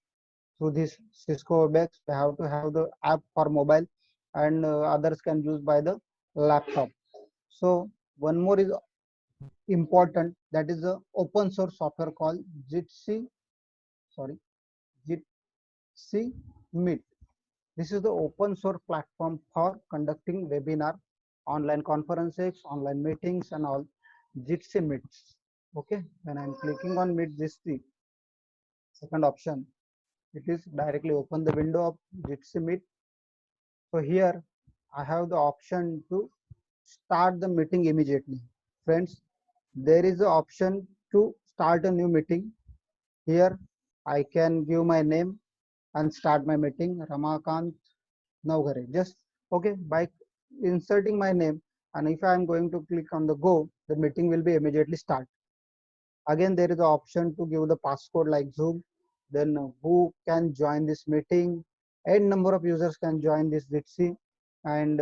through this Cisco WebEx. You have to have the app for mobile, and others can use by the laptop. So one more is important, that is a open source software called Jitsi, sorry, Jitsi Meet. This is the open source platform for conducting webinar, online conferences, online meetings, and all. Jitsi Meets. Okay, when I'm clicking on Meet Jitsi, second option, it is directly open the window of Jitsi Meet. So here I have the option to start the meeting immediately. Friends, there is the option to start a new meeting. Here I can give my name and start my meeting, Ramakant Navgare. Just okay, by inserting my name, and if I am going to click on the go, the meeting will be immediately start. Again, there is an option to give the passcode like Zoom, then who can join this meeting, n number of users can join this Jitsi, and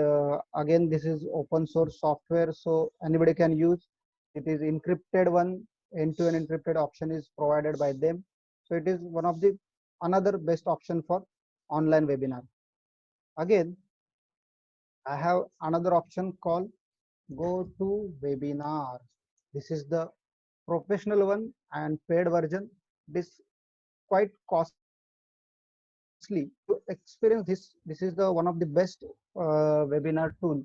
again this is open source software, so anybody can use. It is encrypted one, end-to-end encrypted option is provided by them. So it is one of the another best option for online webinar. Again, I have another option called GoToWebinar. This is the professional one and paid version. This quite costly to experience this. This is the one of the best webinar tool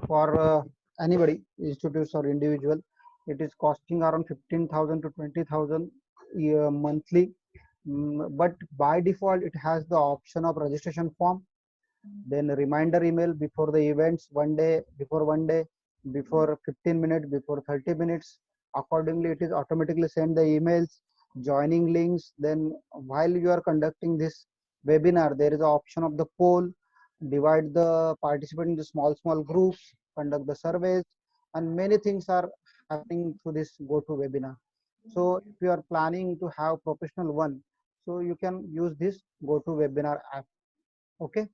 for anybody, institutes or individual. It is costing around 15,000 to 20,000 monthly. But by default, it has the option of registration form, then a reminder email before the events, 1 day, before 15 minutes, before 30 minutes. Accordingly, it is automatically send the emails, joining links. Then while you are conducting this webinar, there is an option of the poll, divide the participant into small groups, conduct the surveys, and many things are happening through this GoToWebinar. So if you are planning to have professional one, so you can use this GoToWebinar app. Okay.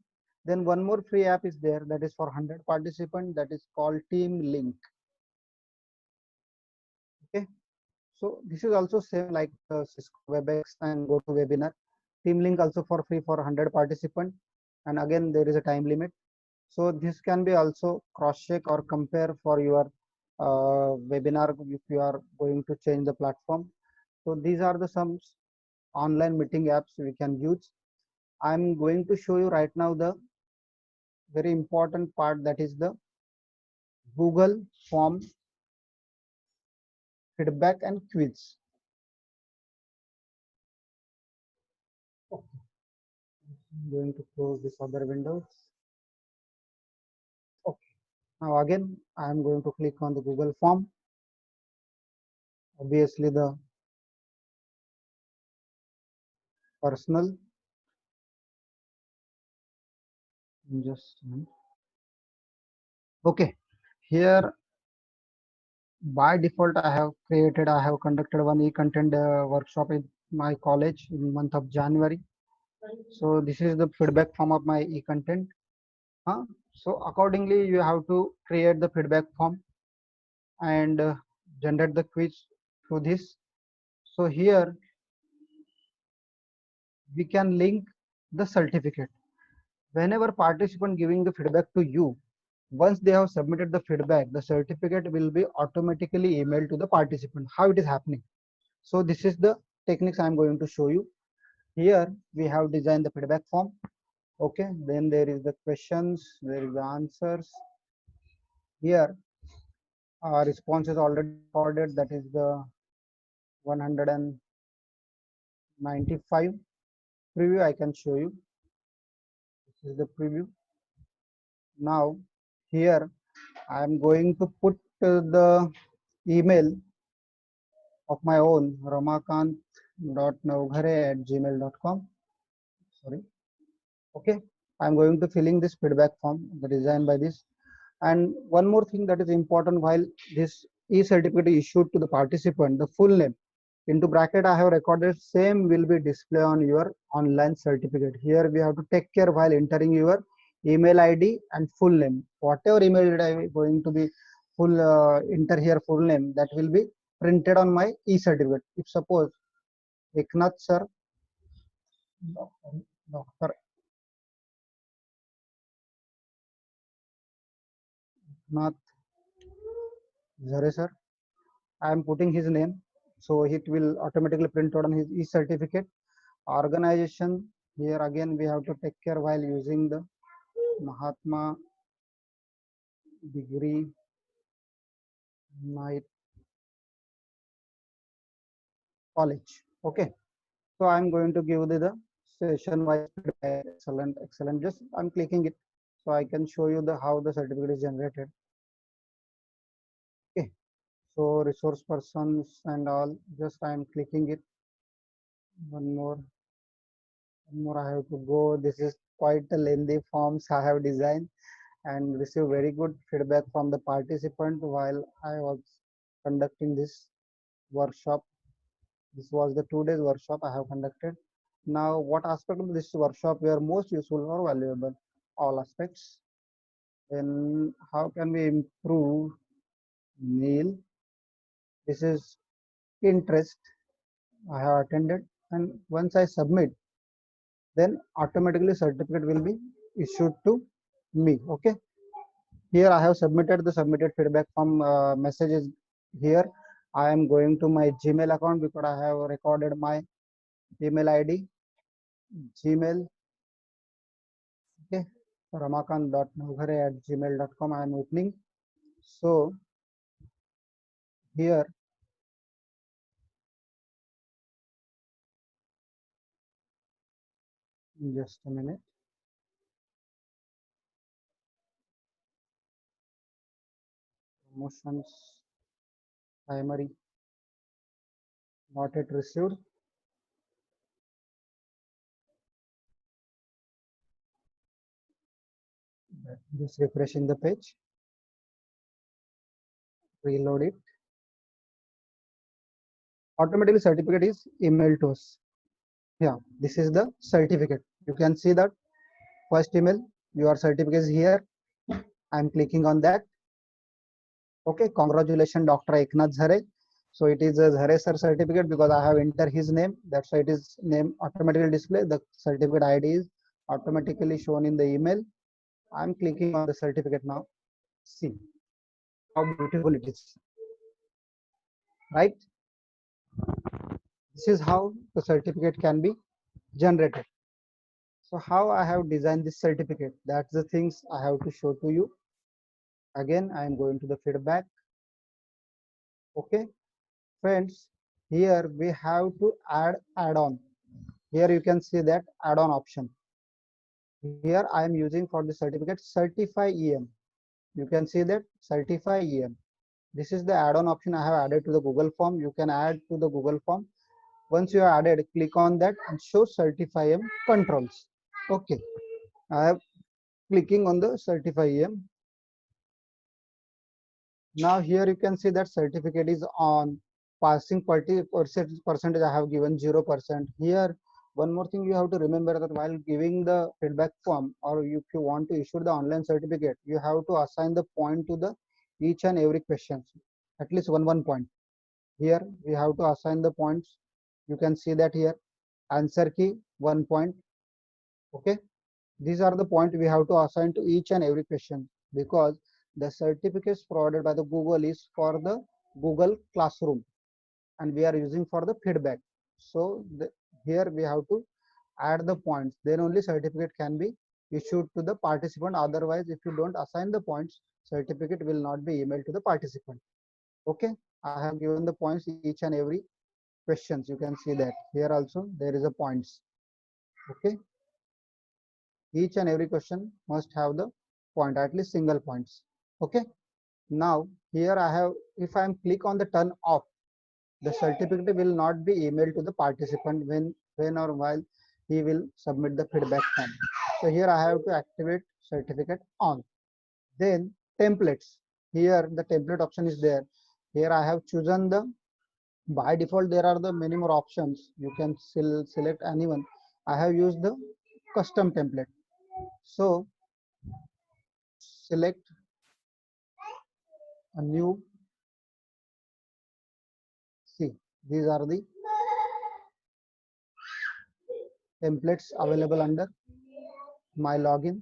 Then one more free app is there that is for 100 participants, that is called Team Link. Okay, so this is also same like Cisco WebEx and GoToWebinar. Team Link also for free for 100 participants, and again there is a time limit. So this can be also cross check or compare for your webinar if you are going to change the platform. So these are the some online meeting apps we can use. I'm going to show you right now the very important part, that is the Google form feedback and quiz. Okay. I'm going to close this other windows. Okay. Now again, I am going to click on the Google form. Obviously the personal. Just a minute. Okay. Here by default I have conducted one e-content workshop in my college in month of January. So this is the feedback form of my e-content. So accordingly you have to create the feedback form and generate the quiz through this. So here we can link the certificate. Whenever participant giving the feedback to you, once they have submitted the feedback, the certificate will be automatically emailed to the participant. How it is happening? So this is the techniques I am going to show you. Here we have designed the feedback form. Okay, then there is the questions, there is the answers. Here our response is already recorded, that is the 195. Preview I can show you. This is the preview. Now here I am going to put the email of my own, ramakant.navghare@gmail.com. Sorry. Okay, I'm going to filling this feedback form, the design by this. And one more thing that is important, while this e-certificate is issued to the participant, the full name into bracket I have recorded, same will be displayed on your online certificate. Here we have to take care while entering your email ID and full name. Whatever email ID I am going to be full enter here full name, that will be printed on my e-certificate. If suppose Eknath sir, Dr. Eknath Zare sir, I am putting his name, so it will automatically print out on his e-certificate. Organization, here again we have to take care while using the Mahatma Degree Night College. Okay, so I'm going to give the session wise feedback. Excellent, excellent. Just I'm clicking it so I can show you the how the certificate is generated. Okay, so resource persons and all, just I'm clicking it. One more I have to go. This is quite a lengthy forms I have designed and receive very good feedback from the participant while I was conducting this workshop. This was the 2 days workshop I have conducted. Now, what aspect of this workshop were most useful or valuable? All aspects. Then how can we improve? Neil, this is interest I have attended, and once I submit, then automatically certificate will be issued to me. Okay, here I have submitted the submitted feedback form messages. Here I am going to my Gmail account because I have recorded my email ID, Gmail. Okay, ramakant.navghare@gmail.com I am opening. So here just a minute. Promotions primary not yet received. Just refreshing the page. Reload it. Automatically certificate is emailed to us. Yeah, this is the certificate. You can see that first email, your certificate is here. I'm clicking on that. Okay, congratulations, Dr. Eknath Zare. So it is a Zare sir certificate because I have entered his name. That's why it is name automatically display. The certificate ID is automatically shown in the email. I'm clicking on the certificate now. See how beautiful it is, right? This is how the certificate can be generated. So how I have designed this certificate, that's the things I have to show to you. Again, I am going to the feedback. Okay, friends, here we have to add add-on. Here you can see that add-on option. Here I am using for the certificate Certify EM. You can see that Certify EM. This is the add-on option I have added to the Google form. You can add to the Google form. Once you are added, click on that and show Certify EM controls. Okay, I have clicking on the Certify EM. Now here you can see that certificate is on. Passing percentage I have given 0%. Here one more thing you have to remember, that while giving the feedback form, or if you want to issue the online certificate, you have to assign the point to the each and every question, at least one point. Here we have to assign the points. You can see that here answer key 1 point. Okay, these are the point we have to assign to each and every question, because the certificates provided by the Google is for the Google Classroom and we are using for the feedback. So here we have to add the points, then only certificate can be issued to the participant. Otherwise, if you don't assign the points, certificate will not be emailed to the participant. Okay, I have given the points each and every questions. You can see that here also there is a points. Okay, each and every question must have the point, at least single points. Okay, now here I have, if I am click on the turn off, the certificate will not be emailed to the participant when or while he will submit the feedback form. So here I have to activate certificate on. Then templates, here the template option is there. Here I have chosen the, by default there are the many more options, you can select anyone. I have used the custom template. So select a new, see, these are the templates available under my login.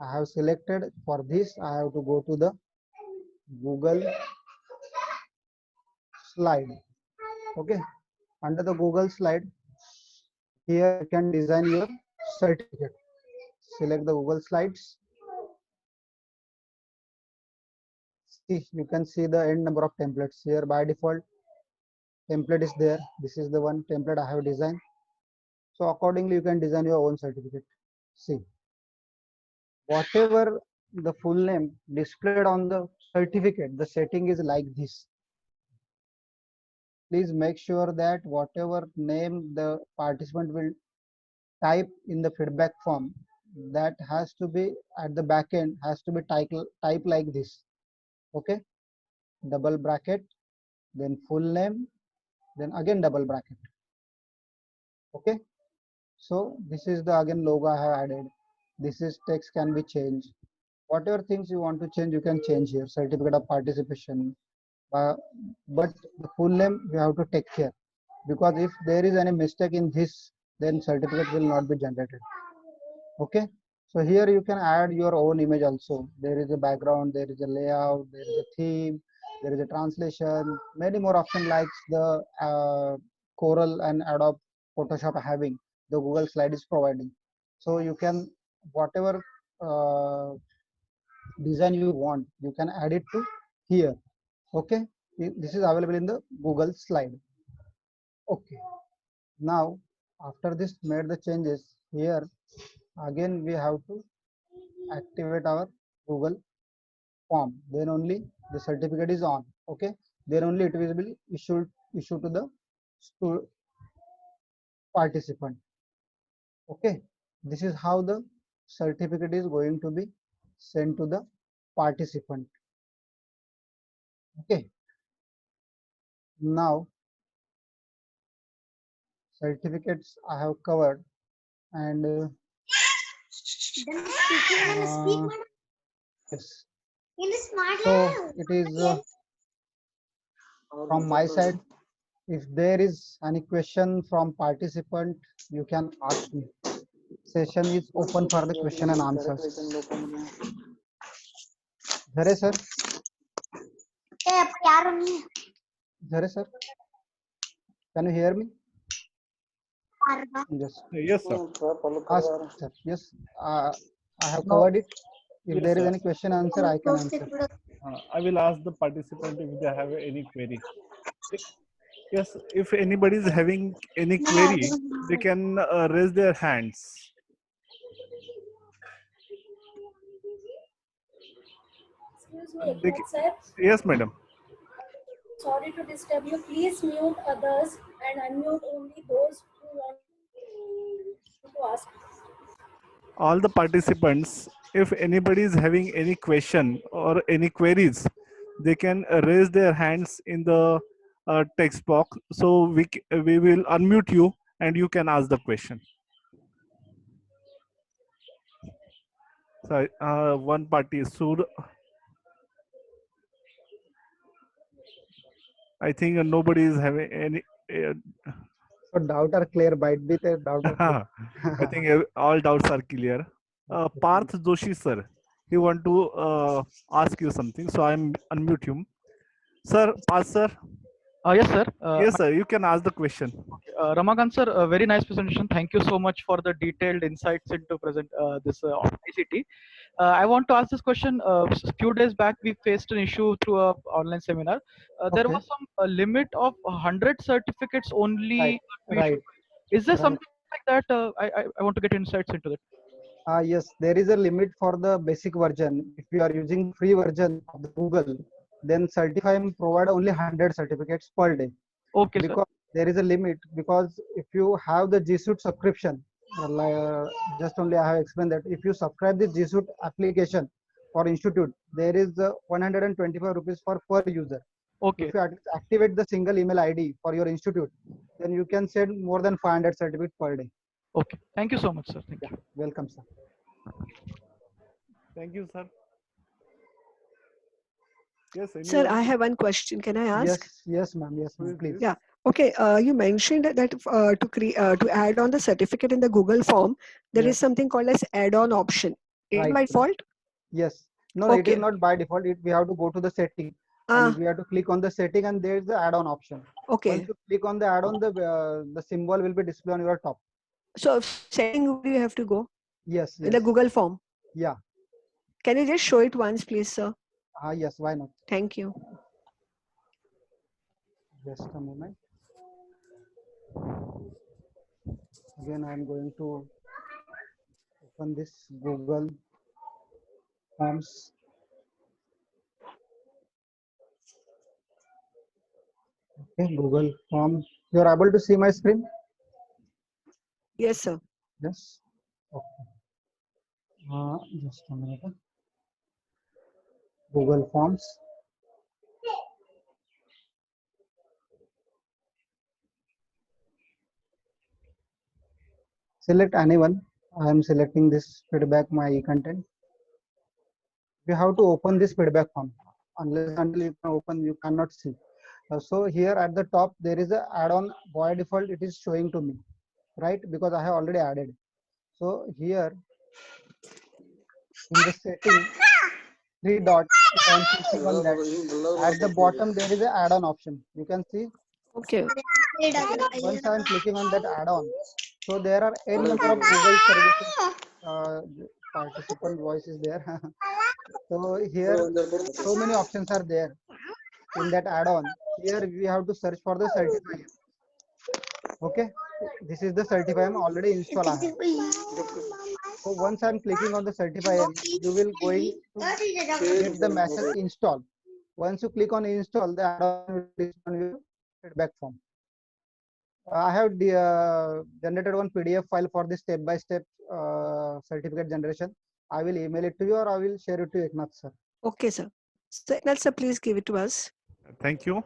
I have selected. For this I have to go to the Google slide. Okay, under the Google slide, here you can design your certificate. Select the Google slides. See, you can see the end number of templates here. By default template is there. This is the one template I have designed. So accordingly you can design your own certificate. See, whatever the full name displayed on the certificate, the setting is like this. Please make sure that whatever name the participant will type in the feedback form, that has to be at the back end, has to be type like this. Okay, double bracket, then full name, then again double bracket. Okay, so this is the again logo I have added. This is text can be changed. Whatever things you want to change, you can change here. Certificate of participation, but the full name you have to take care, because if there is any mistake in this, then certificate will not be generated. Okay, so here you can add your own image also. There is a background, there is a layout, there is a theme, there is a translation, many more options like the Corel and Adobe Photoshop having, the Google slide is providing. So you can, whatever design you want, you can add it to here. Okay, this is available in the Google slide. Okay, now after this made the changes, here again we have to activate our Google form, then only the certificate is on. Okay, then only it will be issued to the participant. Okay, this is how the certificate is going to be sent to the participant. Okay, now certificates I have covered, and yes, so it is from my side. If there is any question from participant, you can ask me. Session is open for the question and answers. Jare sir. Jare sir. Can you hear me? Just Yes, sir. ask, sir. Yes, I have Now, covered it. If yes, there is sir. any question answer, I can answer. I will ask the participant if they have any query. Yes, if anybody is having any query, they can raise their hands. Excuse me, They, Eknath sir. yes, madam. Sorry to disturb you. Please mute others and unmute only those who want to ask. All the participants, if anybody is having any question or any queries, they can raise their hands in the text box. So we will unmute you and you can ask the question. So one party, Sur. I think nobody is having any. So doubt are clear. Byte be the doubt are clear. I think all doubts are clear. Parth Joshi sir, he want to ask you something, so I'm unmute him. Sir, Parth sir. Yes, sir. Yes, sir. You can ask the question. Ramakant sir, a very nice presentation. Thank you so much for the detailed insights into present this ICT. I want to ask this question. A few days back, we faced an issue through a online seminar. There Okay. was some limit of 100 certificates only. Right. we Right. should- Is there Right. something like that? I want to get insights into that. Yes, there is a limit for the basic version. If you are using free version of the Google, then Certify provide only 100 certificates per day. Okay, sir. Because there is a limit, because if you have the G Suite subscription, just only I have explained that if you subscribe the G Suite application for institute, there is 125 rupees for per user. Okay. If you activate the single email ID for your institute, then you can send more than 500 certificates per day. Okay. Thank you so much, sir. Thank you. Welcome, sir. Thank you, sir. Yes, Sir, I have one question. Can I ask? Yes, yes, ma'am. Yes, ma'am. Please. Yeah. Okay. You mentioned that to add on the certificate in the Google form, there is Yes. something called as add-on option. Is it Right. by default? Yes. No, it is Okay. not by default. We have to go to the setting, Ah, and we have to click on the setting, and there is the add-on option. okay. Once you click on the add-on, the symbol will be displayed on your top. So setting, where do you have to go? Yes. In the Yes. Google form. Yeah. Can you just show it once, please, sir? Yes. Why not? Thank you. Just a moment. Again, I am going to open this Google Forms. Okay, Google Form. You are able to see my screen? Yes, sir. Yes. Okay. Just a minute. Google Forms. Select anyone. I am selecting this feedback my content. You have to open this feedback form. Unless until you can open, you cannot see. So here at the top there is a add-on. By default it is showing to me, right? Because I have already added. So here in the setting, three dots, if I am clicking on that, at the bottom there is a add-on option. You can see. Okay. Once I am clicking on that add-on, so there are n number of Google services. Participant voice is there. So here so many options are there in that add-on. Here we have to search for the Certify. Okay, this is the Certify I am already installed. I have. So once I am clicking on the Certify, you will going to get the message install. Once you click on install, the add-on will display on your feedback form. I have generated one PDF file for the step-by-step certificate generation. I will email it to you, or I will share it to Eknath sir. Okay, sir. So, Eknath, sir, please give it to us. Thank you.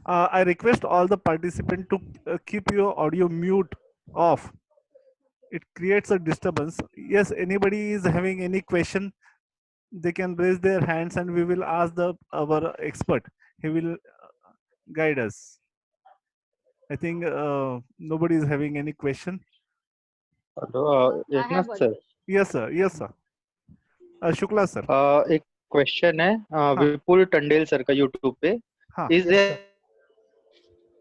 I request all the participants to keep your audio mute off. It creates a disturbance. Yes, anybody is having any question, they can raise their hands and we will ask our expert. He will guide us. I think nobody is having any question. Hello, I have Eknath one. sir. Yes, sir. Yes, sir. Shukla sir. एक question है विपुल Tandel sir का YouTube पे हाँ. Is Yes, sir.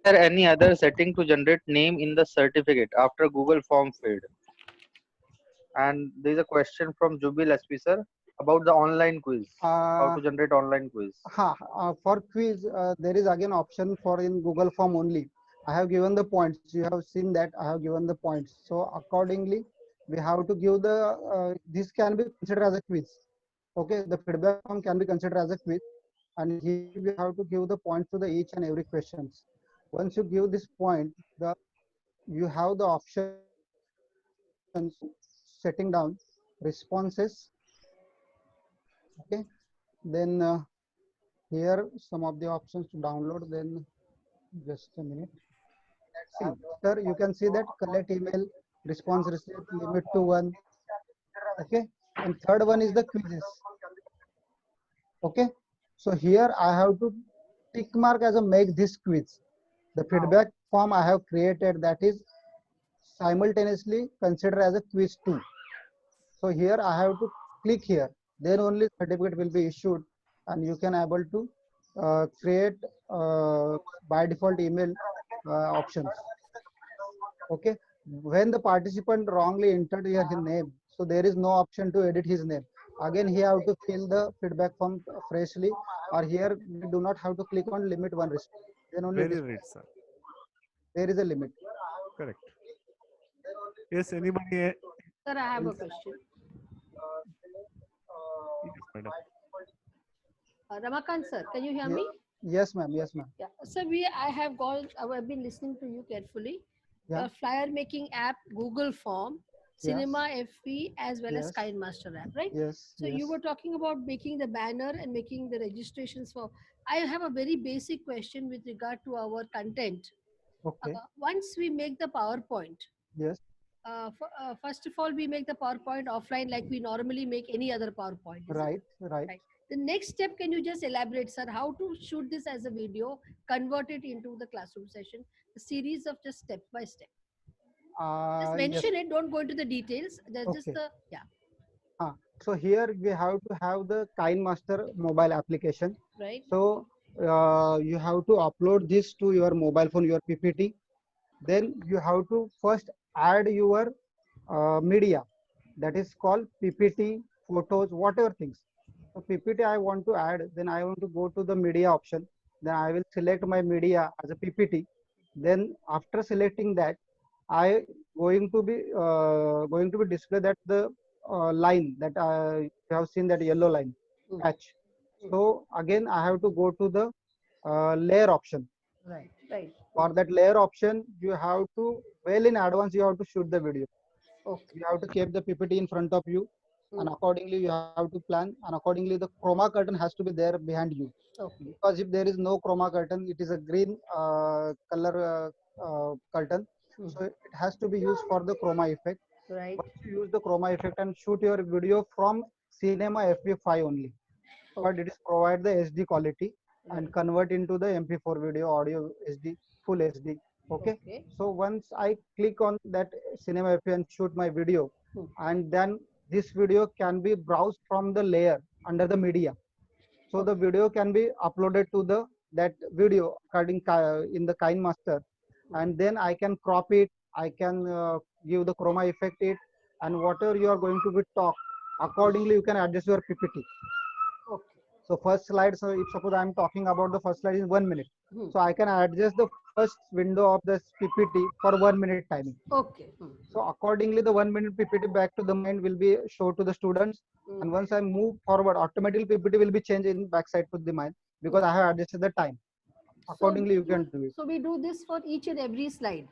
there any other setting to generate name in the certificate after Google form filled? And there is a question from Jubil SP sir about the online quiz. How to generate online quiz? For quiz, there is again option for in Google form only. I have given the points. You have seen that I have given the points. So accordingly, we have to give the this can be considered as a quiz. Okay, the feedback form can be considered as a quiz, and here we have to give the points to the each and every questions. Once you give this point, the you have the options setting down responses. Okay, then here some of the options to download. Then just a minute. See, sir, you can see that collect email response received limit to 1. Okay, and third one is the quizzes. Okay, so here I have to tick mark as a make this quiz. The feedback form I have created, that is simultaneously considered as a quiz too. So here I have to click here, then only certificate will be issued, and you can able to create by default email options. Okay, when the participant wrongly entered here his name, so there is no option to edit his name. Again, he have to fill the feedback form freshly, or here we do not have to click on limit one response. Then only Very right, sir. there is a limit. Correct. Yes, anybody? Sir, I have a question. Yes, madam. Ramakant sir, can you hear me? Yes, ma'am. Yes, ma'am. Yeah. So I have been listening to you carefully. Yeah. Your flyer making app, Google Form, Cinema FB, as well as Yes. KineMaster app, right? Yes. So yes. you were talking about making the banner and making the registrations for. I have a very basic question with regard to our content. Okay. Once we make the PowerPoint, Yes. first of all, we make the PowerPoint offline like we normally make any other PowerPoint. Is it? Right. Right. Right. The next step, can you just elaborate, sir, how to shoot this as a video, convert it into the classroom session, a series of just step by step. Just Yes. mention it, don't go into the details. Just Okay. the, yeah, So here we have to have the KineMaster mobile application. right? So you have to upload this to your mobile phone, your PPT. Then you have to first add your media, that is called PPT, photos, whatever things. So PPT I want to add, then I want to go to the media option. Then I will select my media as a PPT. Then after selecting that, I going to be display that the line that you have seen, that yellow line Hmm. patch. So again I have to go to the layer option. Right, right. For that layer option, you have to well in advance you have to shoot the video. Okay. You have to keep the PPT in front of you, and Hmm. accordingly you have to plan, and accordingly the chroma curtain has to be there behind you. Okay. Because if there is no chroma curtain, it is a green color curtain, Hmm. so it has to be used for the chroma effect. Right. Once you use the chroma effect and shoot your video from Cinema FP5 only, but Okay. it is provide the SD quality and Right. convert into the MP4 video audio SD, full SD. Okay. Okay. So once I click on that Cinema FP and shoot my video, Hmm. and then this video can be browsed from the layer under the media. So the video can be uploaded to the that video according in the KineMaster, and then I can crop it. I can give the chroma effect it, and whatever you are going to be talk, accordingly you can adjust your PPT. Okay. So first slide, so if suppose I am talking about the first slide is 1 minute, Hmm. so I can adjust the first window of this PPT for 1 minute timing. Okay. Hmm. So accordingly the 1 minute PPT back to the mind will be shown to the students, Hmm. and once I move forward, automatically PPT will be changed in backside to the mind, because I have adjusted the time. Accordingly you can do it. So we do this for each and every slide.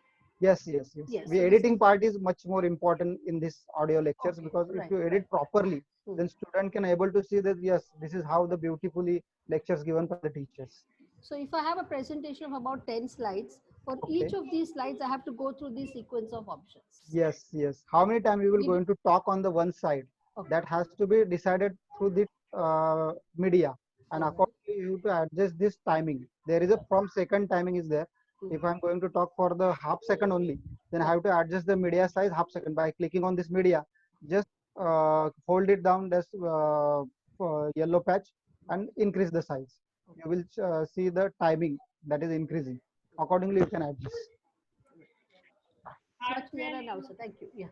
Yes, yes, yes. Yes, The so this editing part is much more important in this audio lectures, Okay, because if right, you edit right. properly, Hmm. then student can able to see that yes, this is how the beautifully lectures given by the teachers. So if I have a presentation of about 10 slides, for Okay. each of these slides, I have to go through this sequence of options. Yes, yes. How many times you will Maybe- going to talk on the one side? Okay. That has to be decided through the media, and Alright. accordingly you have to adjust this timing. There is a from second timing is there. Hmm. If I'm going to talk for the half second only, then I have to adjust the media size half second by clicking on this media. Just hold it down, this yellow patch, and increase the size. You will see the timing that is increasing. Accordingly, you can add this. Much clearer now, sir. Thank you. Yeah.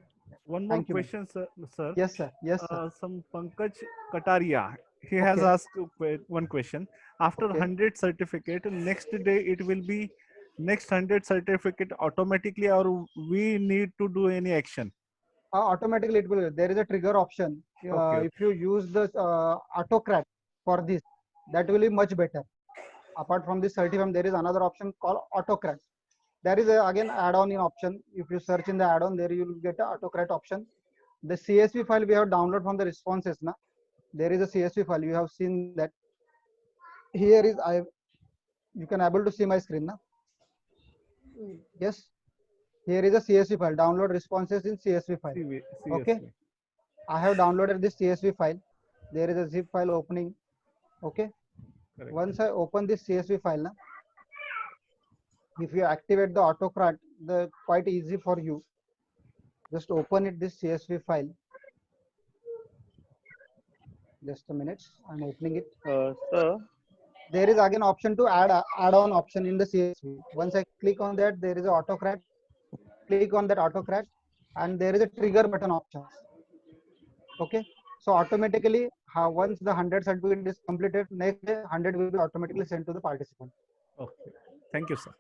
One more Thank you, question, sir. Yes, sir. Yes, sir. Some Pankaj Kataria, he has Okay. asked one question. After Okay. 100 certificate, next day it will be next 100 certificate automatically, or we need to do any action? Automatically, it will. There is a trigger option. Okay. If you use the autocrat for this, that will be much better. Apart from this certificate, there is another option called autocrat. There is again add-on in option. If you search in the add-on, there you will get a autocrat option. The CSV file we have downloaded from the responses. Na? There is a CSV file. You have seen that. Here is you can able to see my screen now. Yes. Here is a CSV file. Download responses in CSV file. Okay. I have downloaded this CSV file. There is a zip file opening. Okay. Correct. Once I open this CSV file, na, if you activate the autocrat, the quite easy for you. Just open it this CSV file. Just a minute. I'm opening it. Sir. There is again option to add-on option in the CSV. Once I click on that, there is an autocrat. Click on that autocrat, and there is a trigger button option. Okay. So automatically, once the 100 certificate is completed, next day 100 will be automatically sent to the participant. Okay. Thank you, sir.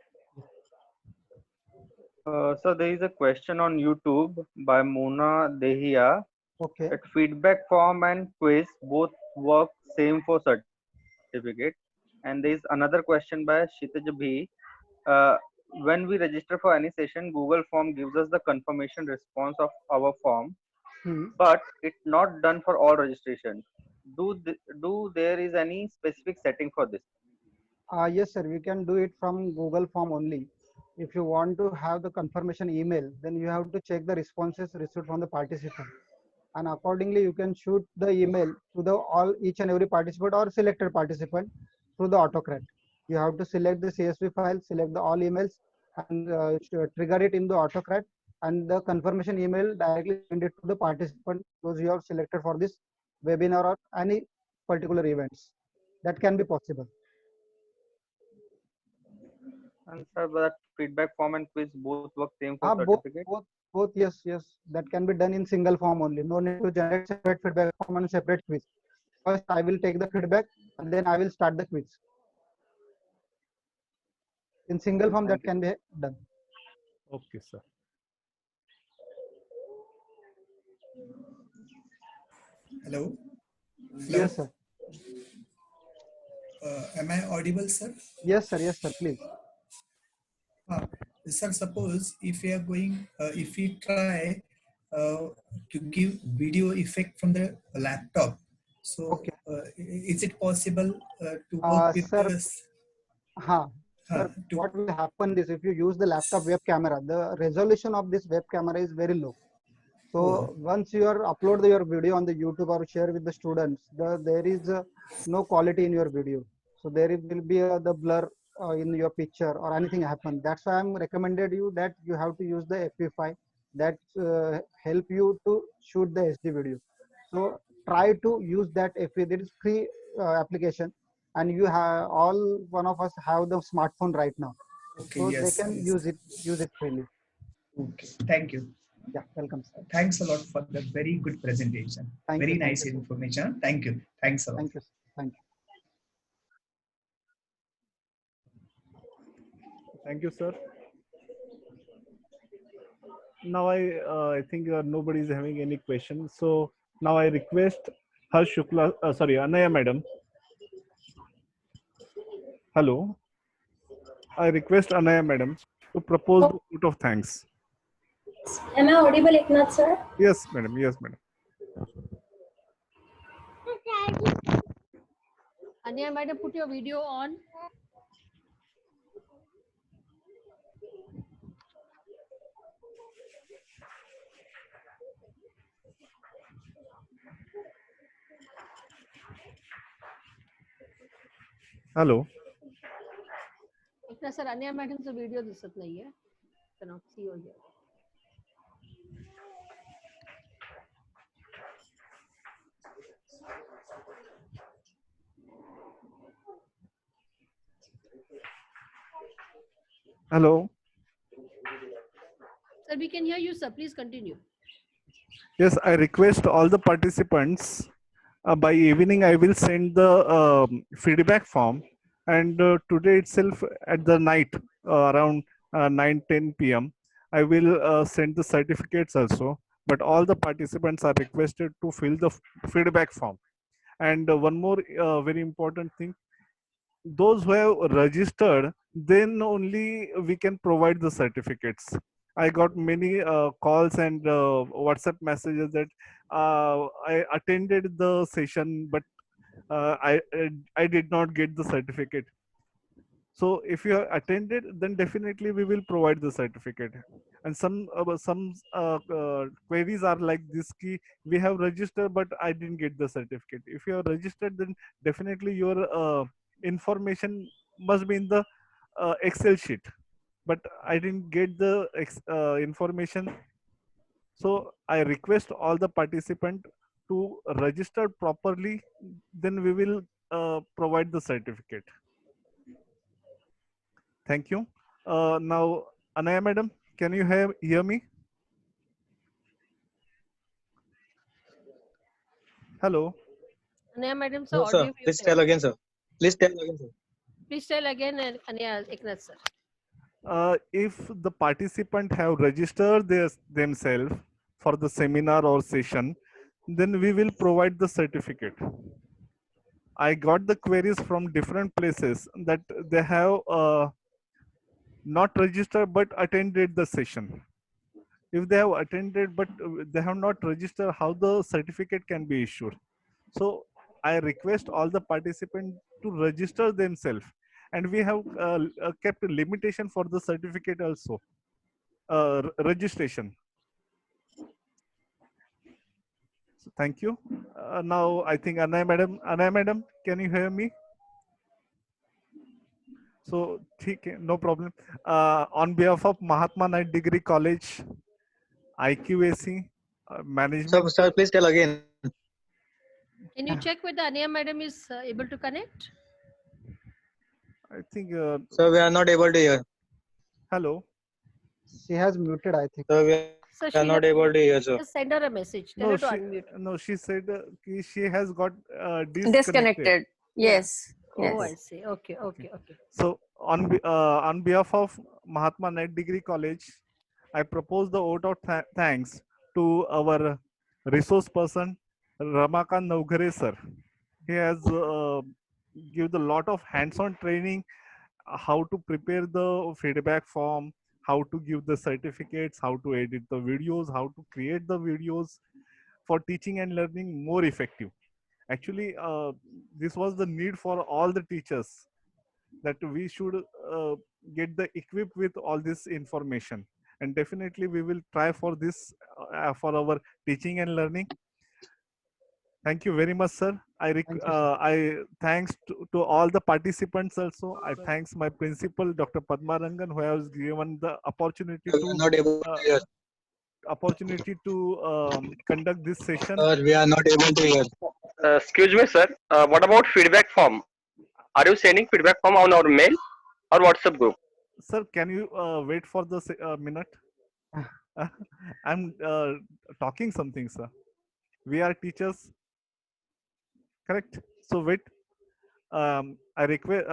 So there is a question on YouTube by Mona Dehia. Okay. That feedback form and quiz both work same for certificate. And there is another question by Shitij Bhi. When we register for any session, Google form gives us the confirmation response of our form, but it's not done for all registration. Do there is any specific setting for this? Yes, sir. We can do it from Google form only. If you want to have the confirmation email, then you have to check the responses received from the participant, and accordingly you can shoot the email to the each and every participant or selected participant through the autocrat. You have to select the CSV file, select the all emails, and trigger it in the autocrat, and the confirmation email directly send it to the participant those you have selected for this webinar or any particular events. That can be possible. And sir, that feedback form and quiz both work same for certificate? Both, yes. That can be done in single form only. No need to generate separate feedback form and separate quiz. First, I will take the feedback and then I will start the quiz. In single form, that can be done. Okay, sir. Hello. Yes, sir. Am I audible, sir? Yes, sir. Yes, sir. Please. Sir, suppose if we are going, if we try to give video effect from the laptop, so okay. Is it possible to work with sir, this? Sir, what will happen is if you use the laptop web camera, the resolution of this web camera is very low. So once you upload your video on the YouTube or share with the students, there is no quality in your video. So there will be the blur in your picture or anything happen. That's why I'm recommended you that you have to use the FP5 that help you to shoot the SD video. So try to use that FP. There is free application, and you have one of us have the smartphone right now. Okay, so yes, they can use it freely. Okay, thank you. Yeah, welcome, sir. Thanks a lot for the very good presentation. Very nice information. Thank you. Thanks a lot. Thank you. Thank you. Thank you, sir. Now I think nobody is having any questions. So now I request Harsh Shukla, Anaya madam. Hello. I request Anaya madam to propose the vote of thanks. Am I audible, Eknath sir? Yes, madam. Yes, madam. Anya, madam, put your video on. Hello. Eknath sir, Anya madam's video दिसत नाहीये. Cannot see over here. Hello. Sir, we can hear you, sir. Please continue. Yes, I request all the participants by evening I will send the feedback form, and today itself at the night around 9-10 p.m. I will send the certificates also. But all the participants are requested to fill the feedback form. And one more very important thing, those who have registered, then only we can provide the certificates. I got many calls and WhatsApp messages that I attended the session, but I did not get the certificate. So if you have attended, then definitely we will provide the certificate. And some queries are like this key: we have registered but I didn't get the certificate. If you have registered, then definitely your information must be in the Excel sheet, but I didn't get the information. So I request all the participant to register properly, then we will provide the certificate. Thank you. Now, Anaya madam, can you hear me? Hello. Anaya madam, sir, No, sir. audio Please tell again, sir. Please tell again, sir. Please tell again, Anaya Eknath, sir. If the participant have registered themselves for the seminar or session, then we will provide the certificate. I got the queries from different places that they have not registered but attended the session. If they have attended but they have not registered, how the certificate can be issued? So I request all the participants to register themselves, and we have kept a limitation for the certificate also, registration. So thank you. Now I think Anaya madam, can you hear me? So no problem. On behalf of Mahatma Knight Degree College, IQAC management. Sir, please tell again. Can you check whether Anaya madam is able to connect? I think. Sir, we are not able to hear. Hello. She has muted, I think. Sir, we are not able to hear, sir. Just send her a message. Tell her to unmute. No, she said she has got Disconnected. Yes. Oh, Yes. I see. Okay. So on behalf of Mahatma Knight Degree College, I propose the vote of thanks to our resource person Ramakant Naugare sir. He has given a lot of hands-on training, how to prepare the feedback form, how to give the certificates, how to edit the videos, how to create the videos for teaching and learning more effective. Actually, this was the need for all the teachers, that we should get the equipped with all this information, and definitely we will try for this for our teaching and learning. Thank you very much, sir. I thanks to all the participants also. I thanks my principal, Dr. Padma Rangan, who has given the opportunity to conduct this session. Sir, we are not able to hear. Excuse me, sir. What about feedback form? Are you sending feedback form on our mail or WhatsApp group? Sir, can you wait for the minute? I'm talking something, sir. We are teachers, correct? So wait. I request.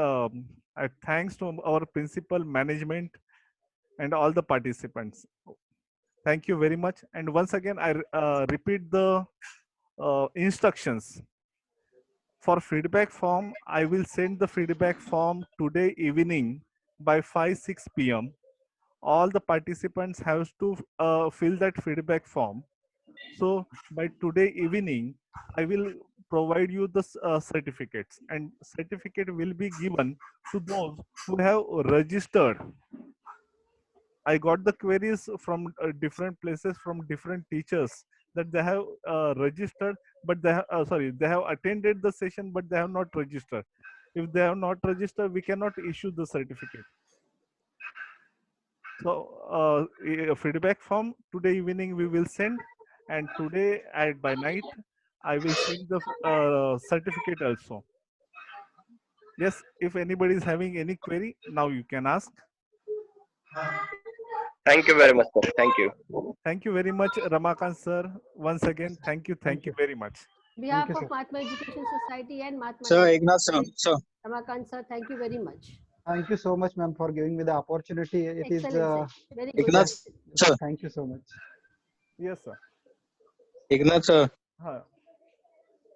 I thanks to our principal, management, and all the participants. Thank you very much. And once again, I repeat the instructions. For feedback form, I will send the feedback form today evening by 5-6 p.m. All the participants have to fill that feedback form. So by today evening, I will provide you the certificates, and certificate will be given to those who have registered. I got the queries from different places, from different teachers, that they have registered, but they have, they have attended the session, but they have not registered. If they have not registered, we cannot issue the certificate. So a feedback form today evening we will send, and today by night I will send the certificate also. Yes, if anybody is having any query, now you can ask. Thank you very much, sir. Thank you. Thank you very much, Ramakant sir. Once again, thank you very much. On behalf you, of sir. Mahatma Education Society and Mahatma Sir, Gandhi Eknath sir. Sir. Ramakant sir, thank you very much. Thank you so much, ma'am, for giving me the opportunity. It is Excellent, sir. Very good. Eknath sir. thank you so much. Yes, sir. Eknath sir. हाँ,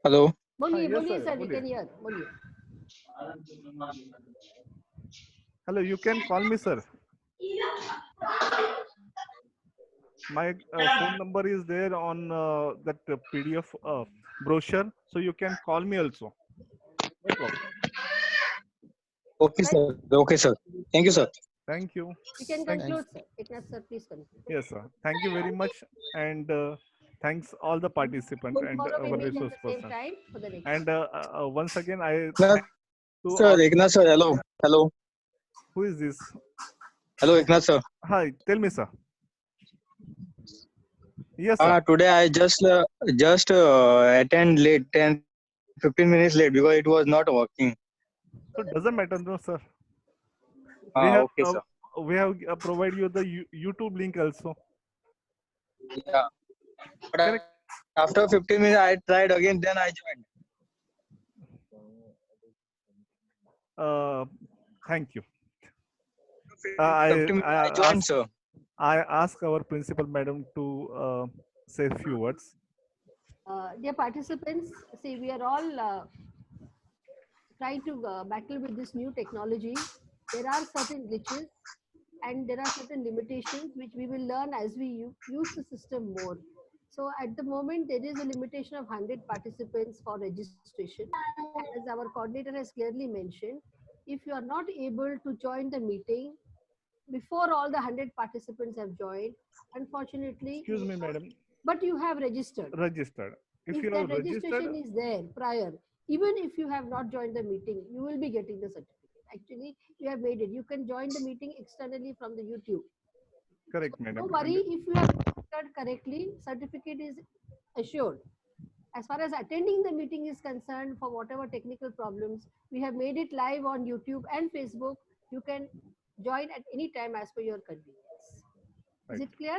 Hello. बोलिए yes, बोलिए sir, sir, we बोलिए. can hear. बोलिए. Hello, you can call me, sir. My phone number is there on that PDF brochure, so you can call me also. No problem. Okay, sir. Okay, sir. Thank you, sir. Thank you. You can Thank conclude, sir. Eknath sir, please conclude. Yes, sir. Thank you very much, and thanks all the participants and Tomorrow we our meet at resource the same person. time for the next. And once again, I Eknath thank to sir. all. Eknath sir. Hello. Hello. Who is this? Hello, Eknath sir. Hi, tell me, sir. Yes, sir. Today I just attend late 10-15 minutes late because it was not working. So it doesn't matter, no, sir. We have Okay, sir. provided you the YouTube link also. Yeah. But Correct. after 15 minutes, I tried again. Then I joined. Thank you. 15 minutes I joined, sir. I ask our principal madam to say a few words. Dear participants, see, we are all trying to battle with this new technology. There are certain glitches and there are certain limitations which we will learn as we use the system more. So at the moment, there is a limitation of 100 participants for registration. And as our coordinator has clearly mentioned, if you are not able to join the meeting before all the 100 participants have joined, unfortunately, Excuse me, madam. but you have registered. Registered. If you that are registered, registration is there prior, even if you have not joined the meeting, you will be getting the certificate. Actually, you have made it. You can join the meeting externally from the YouTube. correct, madam. Don't worry, if you have registered correctly, certificate is assured. As far as attending the meeting is concerned, for whatever technical problems, we have made it live on YouTube and Facebook. You can join at any time as per your convenience. Right. Is it clear?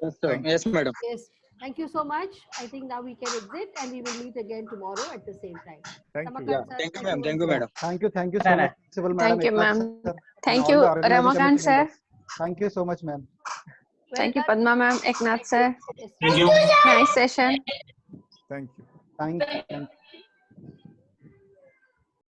Yes, sir. Yes, madam. Yes. Thank you so much. I think now we can exit and we will meet again tomorrow at the same time. Thank you. Yeah. Sir, Thank you, ma'am. Thank you, once madam. Thank you so much, Principal Madam. Thank you, Eknath ma'am. sir, Thank and you, all the organizing Ramakant committee sir. members. Thank you so much, ma'am. Thank you, Well done. Padma ma'am. Eknath sir. Yes. Thank you. Nice session. Thank you. Thank you.